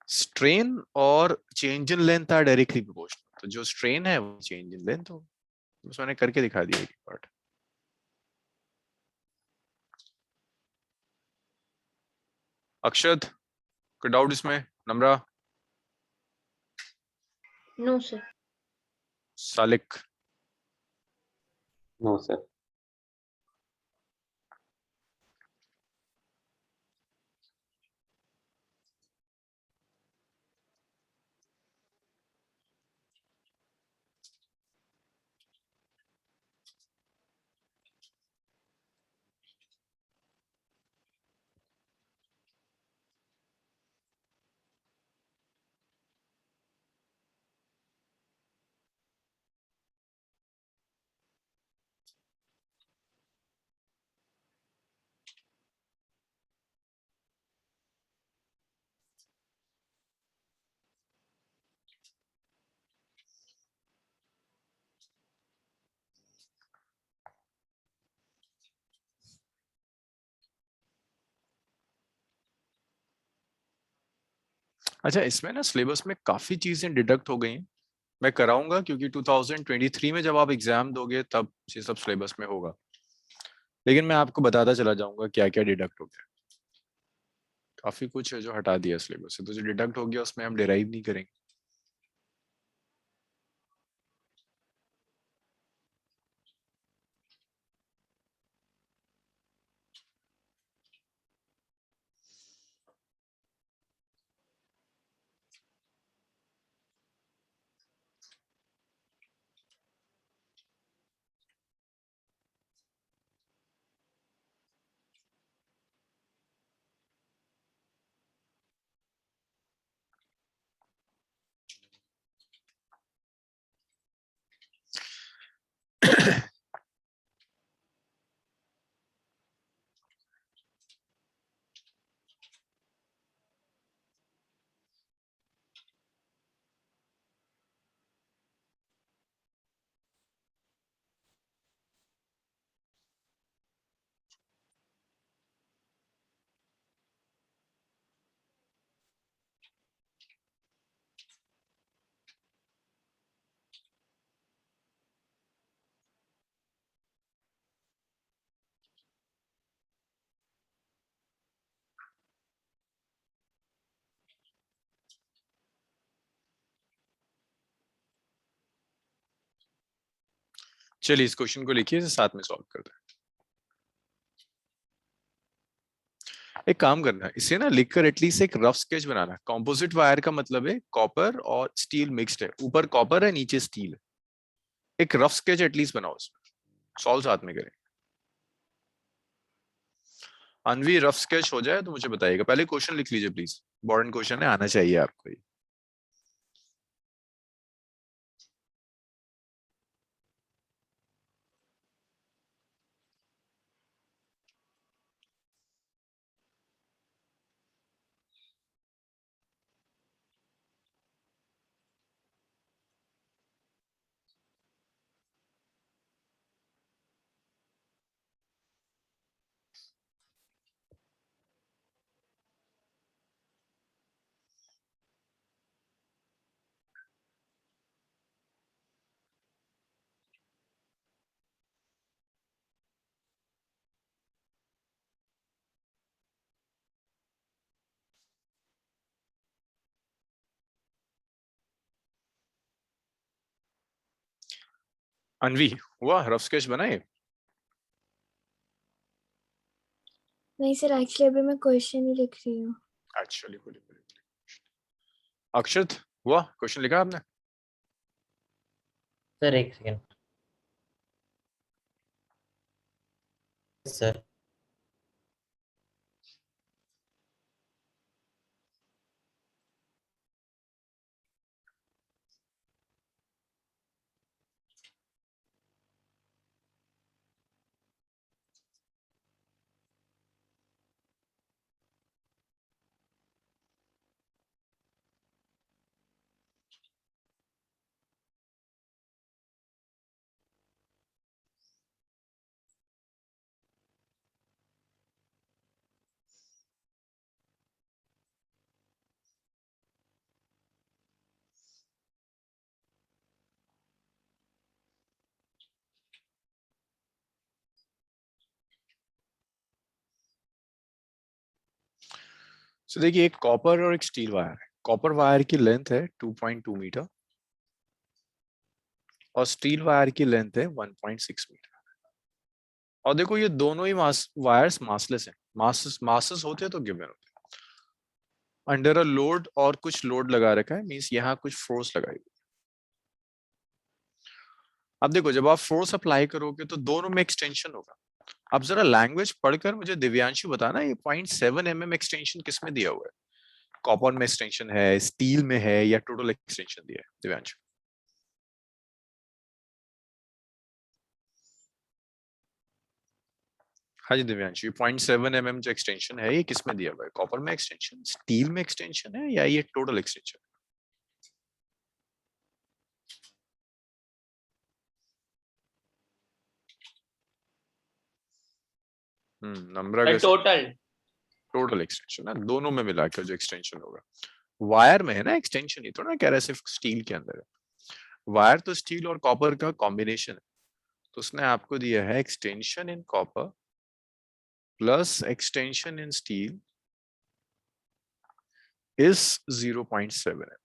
स्ट्रेन और change in length are directly proportional, तो जो स्ट्रेन है वो चेंज इन लेंथ हो। बस मैंने करके दिखा दिया एक पार्ट। अक्षत कोई डाउट इसमें? Namra, no sir. Salik, no sir. अच्छा इसमें ना सिलेबस में काफी चीजें डिडक्ट हो गई हैं। मैं कराऊंगा क्योंकि 2023 में जब आप एग्जाम दोगे तब ये सब सिलेबस में होगा, लेकिन मैं आपको बताता चला जाऊंगा क्या क्या डिडक्ट हो गया। काफी कुछ है जो हटा दिया सिलेबस से, तो जो डिडक्ट हो गया उसमें हम डिराइव नहीं करेंगे। चलिए इस क्वेश्चन को लिखिए, इसे साथ में सॉल्व करते हैं। एक काम करना है, इसे ना लिखकर एटलीस्ट एक रफ स्केच बनाना। कंपोजिट वायर का मतलब है कॉपर और स्टील मिक्स्ड है, ऊपर कॉपर है नीचे स्टील है। एक रफ स्केच एटलीस्ट बनाओ, इसमें सॉल्व साथ में करें। अनवी रफ स्केच हो जाए तो मुझे बताइएगा। पहले क्वेश्चन लिख लीजिए प्लीज, इंपॉर्टेंट क्वेश्चन है, आना चाहिए आपको ये। अनवी हुआ रफ स्केच बनाए? नहीं सर, एक्चुअली अभी मैं क्वेश्चन ही लिख रही हूँ। अच्छा लिखो लिखो लिखो। अक्षत हुआ क्वेश्चन लिखा आपने? सर एक सेकेंड सर। सो देखिए एक कॉपर और एक स्टील वायर है। कॉपर वायर की लेंथ है 2.2 मीटर और स्टील वायर की लेंथ है 1.6 मीटर। और देखो ये दोनों ही वायर्स मासलेस हैं। मासेस होते तो गिवन होते। अंडर अ लोड और कुछ लोड लगा रखा है, मींस यहाँ कुछ फोर्स लगाई हुई। अब देखो जब आप फोर्स अप्लाई करोगे तो दोनों में एक्सटेंशन होगा। अब जरा लैंग्वेज पढ़कर मुझे दिव्यांशु बताना ये 0.7 mm एक्सटेंशन किस में दिया हुआ है? कॉपर में एक्सटेंशन है, स्टील में है, या टोटल एक्सटेंशन दिया है? दिव्यांशु। हाँ जी दिव्यांशु, ये 0.7 mm जो एक्सटेंशन है ये किस में दिया हुआ है? कॉपर में एक्सटेंशन, स्टील में एक्सटेंशन है, या ये टोटल एक्सटेंशन? नंबर कैसे? टोटल टोटल एक्सटेंशन है, दोनों में मिलाकर जो एक्सटेंशन होगा। वायर में है ना एक्सटेंशन, ये तो ना कह रहा है सिर्फ स्टील के अंदर है। वायर तो स्टील और कॉपर का कॉम्बिनेशन है, तो उसने आपको दिया है extension in copper plus extension in steel is 0.7 mm।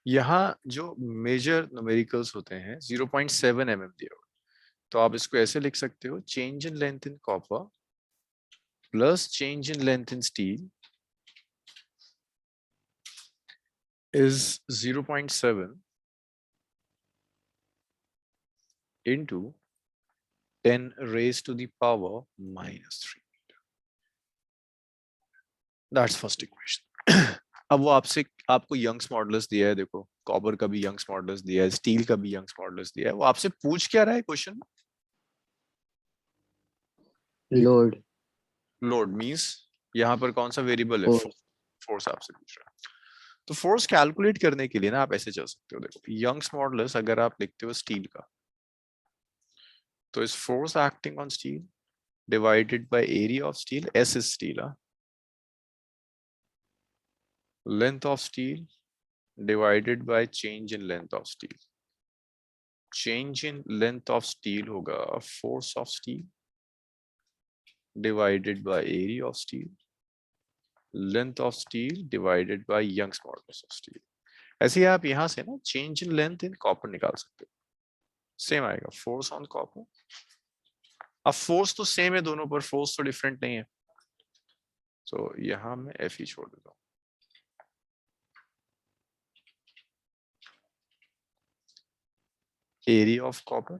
यहाँ जो मेजर न्यूमेरिकल्स होते हैं 0.7 mm दिया हुआ, तो आप इसको ऐसे लिख सकते हो, change in length in copper plus change in length in steel is 0.7 into 10 raised to the power -3. That's first equation. अब वो आपको यंग्स मॉडुलस दिया है, देखो कॉपर का भी यंग्स मॉडुलस दिया है, स्टील का भी यंग्स मॉडुलस दिया है। वो आपसे पूछ क्या रहा है क्वेश्चन? लोड। लोड मींस यहाँ पर कौन सा वेरिएबल है? फोर्स। फोर्स आपसे पूछ रहा है। तो फोर्स कैलकुलेट करने के लिए ना आप ऐसे चल सकते हो, देखो यंग्स मॉडुलस अगर आप लिखते हो स्टील का, तो इस force acting on steel divided by area of steel, S is steel, length of steel divided by change in length of steel. Change in length of steel होगा force of steel divided by area of steel, length of steel divided by Young's modulus of steel. ऐसे ही आप यहाँ से ना change in length in copper निकाल सकते हो, सेम आएगा force on copper। अब force तो सेम है दोनों पर, force तो डिफरेंट नहीं है, तो यहाँ मैं F ही छोड़ देता हूँ। Area of copper,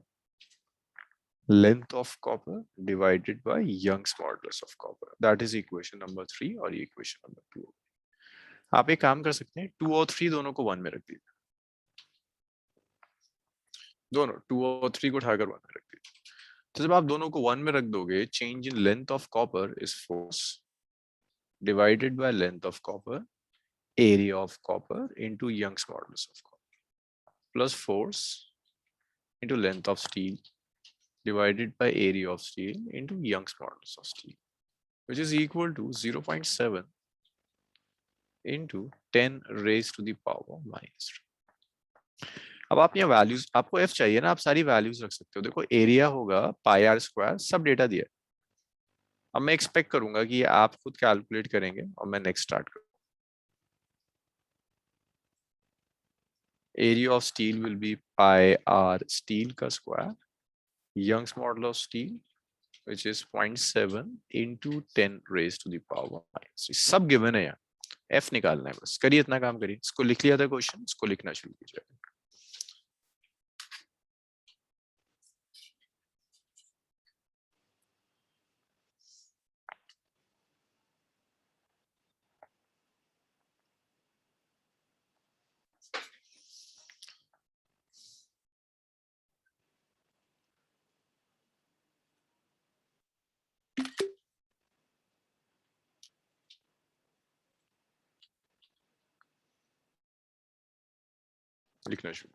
length of copper divided by Young's modulus of copper, that is equation number 3 और ये equation number 2। आप एक काम कर सकते हैं, 2 और 3 दोनों को 1 में रख दीजिए, दोनों 2 और 3 को उठाकर 1 में रख दीजिए। तो जब आप दोनों को 1 में रख दोगे, change in length of copper is force divided by length of copper area of copper into Young's modulus of copper plus force into length of steel divided by area of steel into Young's modulus of steel, which is equal to 0.7 into 10 raised to the power -3। अब आप यहाँ वैल्यूज, आपको F चाहिए ना, आप सारी वैल्यूज रख सकते हो। देखो एरिया होगा πr², सब डेटा दिया है। अब मैं एक्सपेक्ट करूंगा कि आप खुद कैलकुलेट करेंगे और मैं नेक्स्ट स्टार्ट करूँ। Area of steel will be πr steel का square Young's modulus of steel which is 0.7 into 10 raised to the power -3। सब गिवन है यहाँ, F निकालना है, बस करिए इतना काम करिए। इसको लिख लिया था क्वेश्चन, इसको लिखना शुरू कीजिए। लिखना शुरू।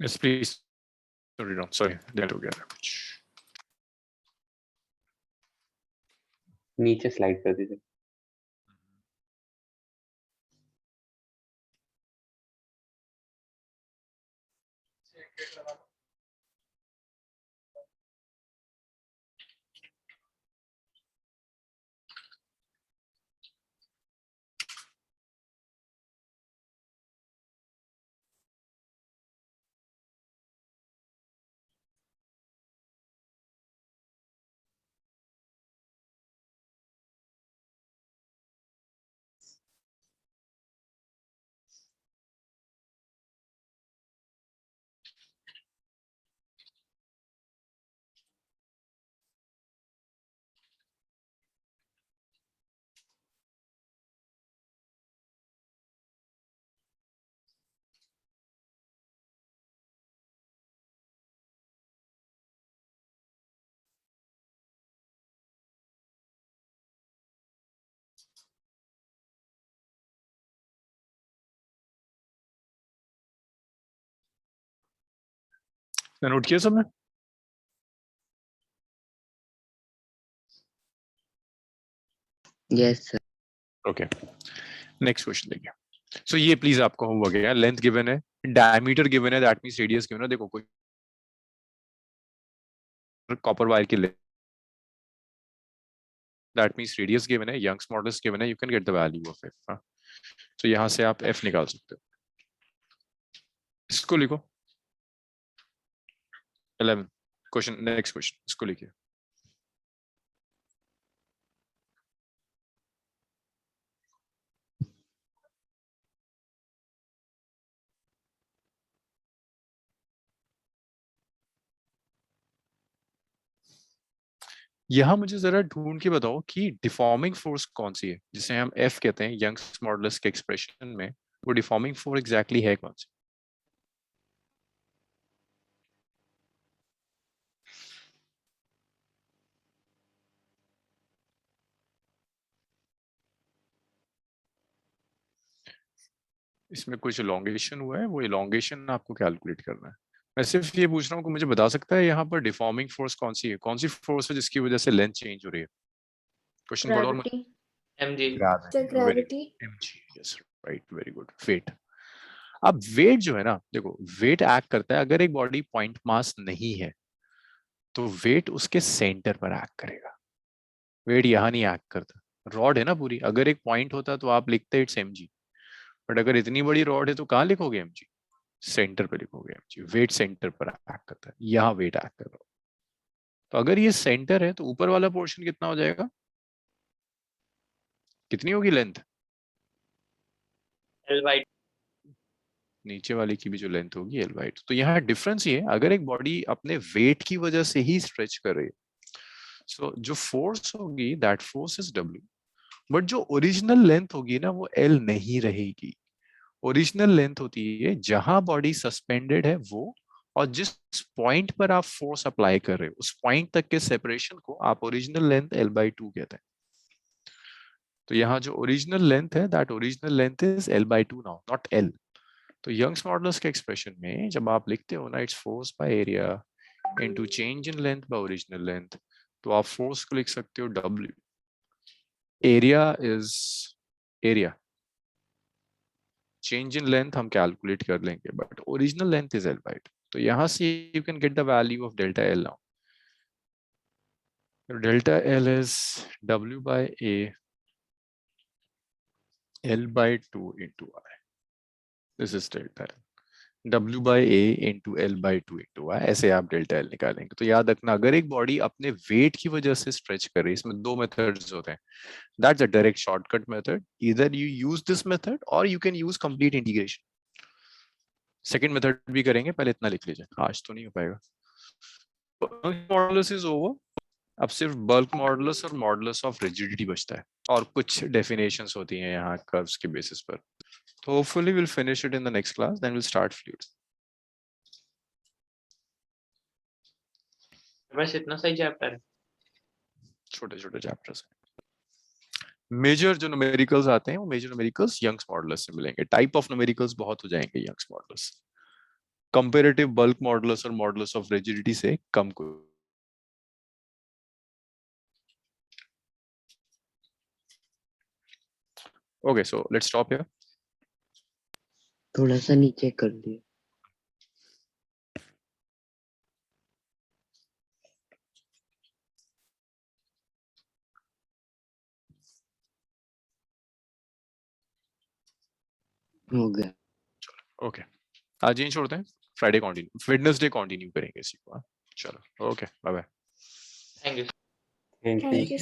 Yes, please. Sorry, delete हो गया था कुछ. नीचे स्लाइड कर दीजिए. नोट किया सबने? Yes sir. Okay, next question देखिए. सो ये प्लीज आपको होमवर्क है. लेंथ गिवन है, डायमीटर गिवन है, दैट मींस रेडियस गिवन है. देखो कोई कॉपर वायर की length, that means radius given है, यंग्स मॉडुलस गिवन है, you can get the value of F. तो यहां से आप एफ निकाल सकते हो. इसको लिखो. 11 क्वेश्चन, नेक्स्ट क्वेश्चन, इसको लिखिए. यहाँ मुझे जरा ढूंढ के बताओ कि डिफॉर्मिंग फोर्स कौन सी है, जिसे हम एफ कहते हैं यंग्स मॉडुलस के एक्सप्रेशन में. वो डिफॉर्मिंग फोर्स एग्जैक्टली है कौन सी? इसमें कुछ इलोंगेशन हुआ है, वो इलोंगेशन आपको कैलकुलेट करना है. मैं सिर्फ ये पूछ रहा हूँ कि मुझे बता सकता है यहाँ पर डिफॉर्मिंग फोर्स कौन सी है, कौन सी फोर्स है जिसकी वजह से लेंथ चेंज हो रही है. क्वेश्चन पढ़ो और मुझे. Gravity. mg. The gravity. Yes, right, very good. Weight. अब वेट जो है ना, देखो वेट एक्ट करता है अगर एक बॉडी पॉइंट मास नहीं है तो वेट उसके सेंटर पर एक्ट करेगा. वेट यहाँ नहीं एक्ट करता. रॉड है ना पूरी, अगर एक पॉइंट होता तो आप लिखते इट्स mg, बट अगर इतनी बड़ी रॉड है तो कहाँ लिखोगे mg? सेंटर पे लिखोगे mg. वेट सेंटर पर एक्ट करता है, यहाँ वेट एक्ट कर रहा हो. तो अगर ये सेंटर है तो ऊपर वाला पोर्शन कितना हो जाएगा, कितनी होगी लेंथ? L/2. नीचे वाले की भी जो लेंथ होगी L/2. तो यहाँ डिफरेंस ये है, अगर एक बॉडी अपने वेट की वजह से ही स्ट्रेच कर रही है, सो जो फोर्स होगी that force is W, but जो ओरिजिनल लेंथ होगी ना वो L नहीं रहेगी. ओरिजिनल लेंथ होती है जहां बॉडी सस्पेंडेड है वो, और जिस पॉइंट पर आप फोर्स अप्लाई कर रहे हो उस पॉइंट तक के सेपरेशन को आप ओरिजिनल लेंथ L/2 कहते हैं. तो यहाँ जो ओरिजिनल लेंथ है that original length is L/2 now, not L. तो यंग्स मॉडुलस के एक्सप्रेशन में जब आप लिखते हो ना its force by area into change in length by original length, तो आप फोर्स को लिख सकते हो W. Area is area, change in length हम कैलकुलेट कर लेंगे, but original length is L/2. तो यहां से you can get the value of delta L now. Delta L is W/A L/2 into I. This is delta L. W/A into L/2 into Y. ऐसे आप डेल्टा L निकालेंगे. तो याद रखना अगर एक बॉडी अपने वेट की वजह से स्ट्रेच कर रही है, इसमें दो मेथड्स होते हैं. That's a direct shortcut method. Either you use this method or you can use complete integration. Second method भी करेंगे, पहले इतना लिख लीजिए, आज तो नहीं हो पाएगा. Modulus is over. अब सिर्फ बल्क मॉडुलस और मॉडुलस ऑफ रिजिडिटी बचता है, और कुछ डेफिनेशंस होती हैं यहाँ कर्व्स के बेसिस पर. तो hopefully will finish it in the next class, then will start fluids. बस इतना सही चैप्टर है. छोटे छोटे चैप्टर्स. मेजर जो न्यूमेरिकल्स आते हैं वो मेजर न्यूमेरिकल्स यंग्स मॉडुलस से मिलेंगे. टाइप ऑफ न्यूमेरिकल्स बहुत हो जाएंगे Young's modulus. Comparative bulk modulus और मॉडुलस ऑफ रिजिडिटी से कम को okay so let's stop here थोड़ा सा नीचे कर दिया। हो गया। ओके आज यहीं छोड़ते हैं फ्राइडे कंटिन्यू वेडनेसडे कंटिन्यू करेंगे इसी को हाँ? चलो okay bye bye thank you Thank you. Thank you.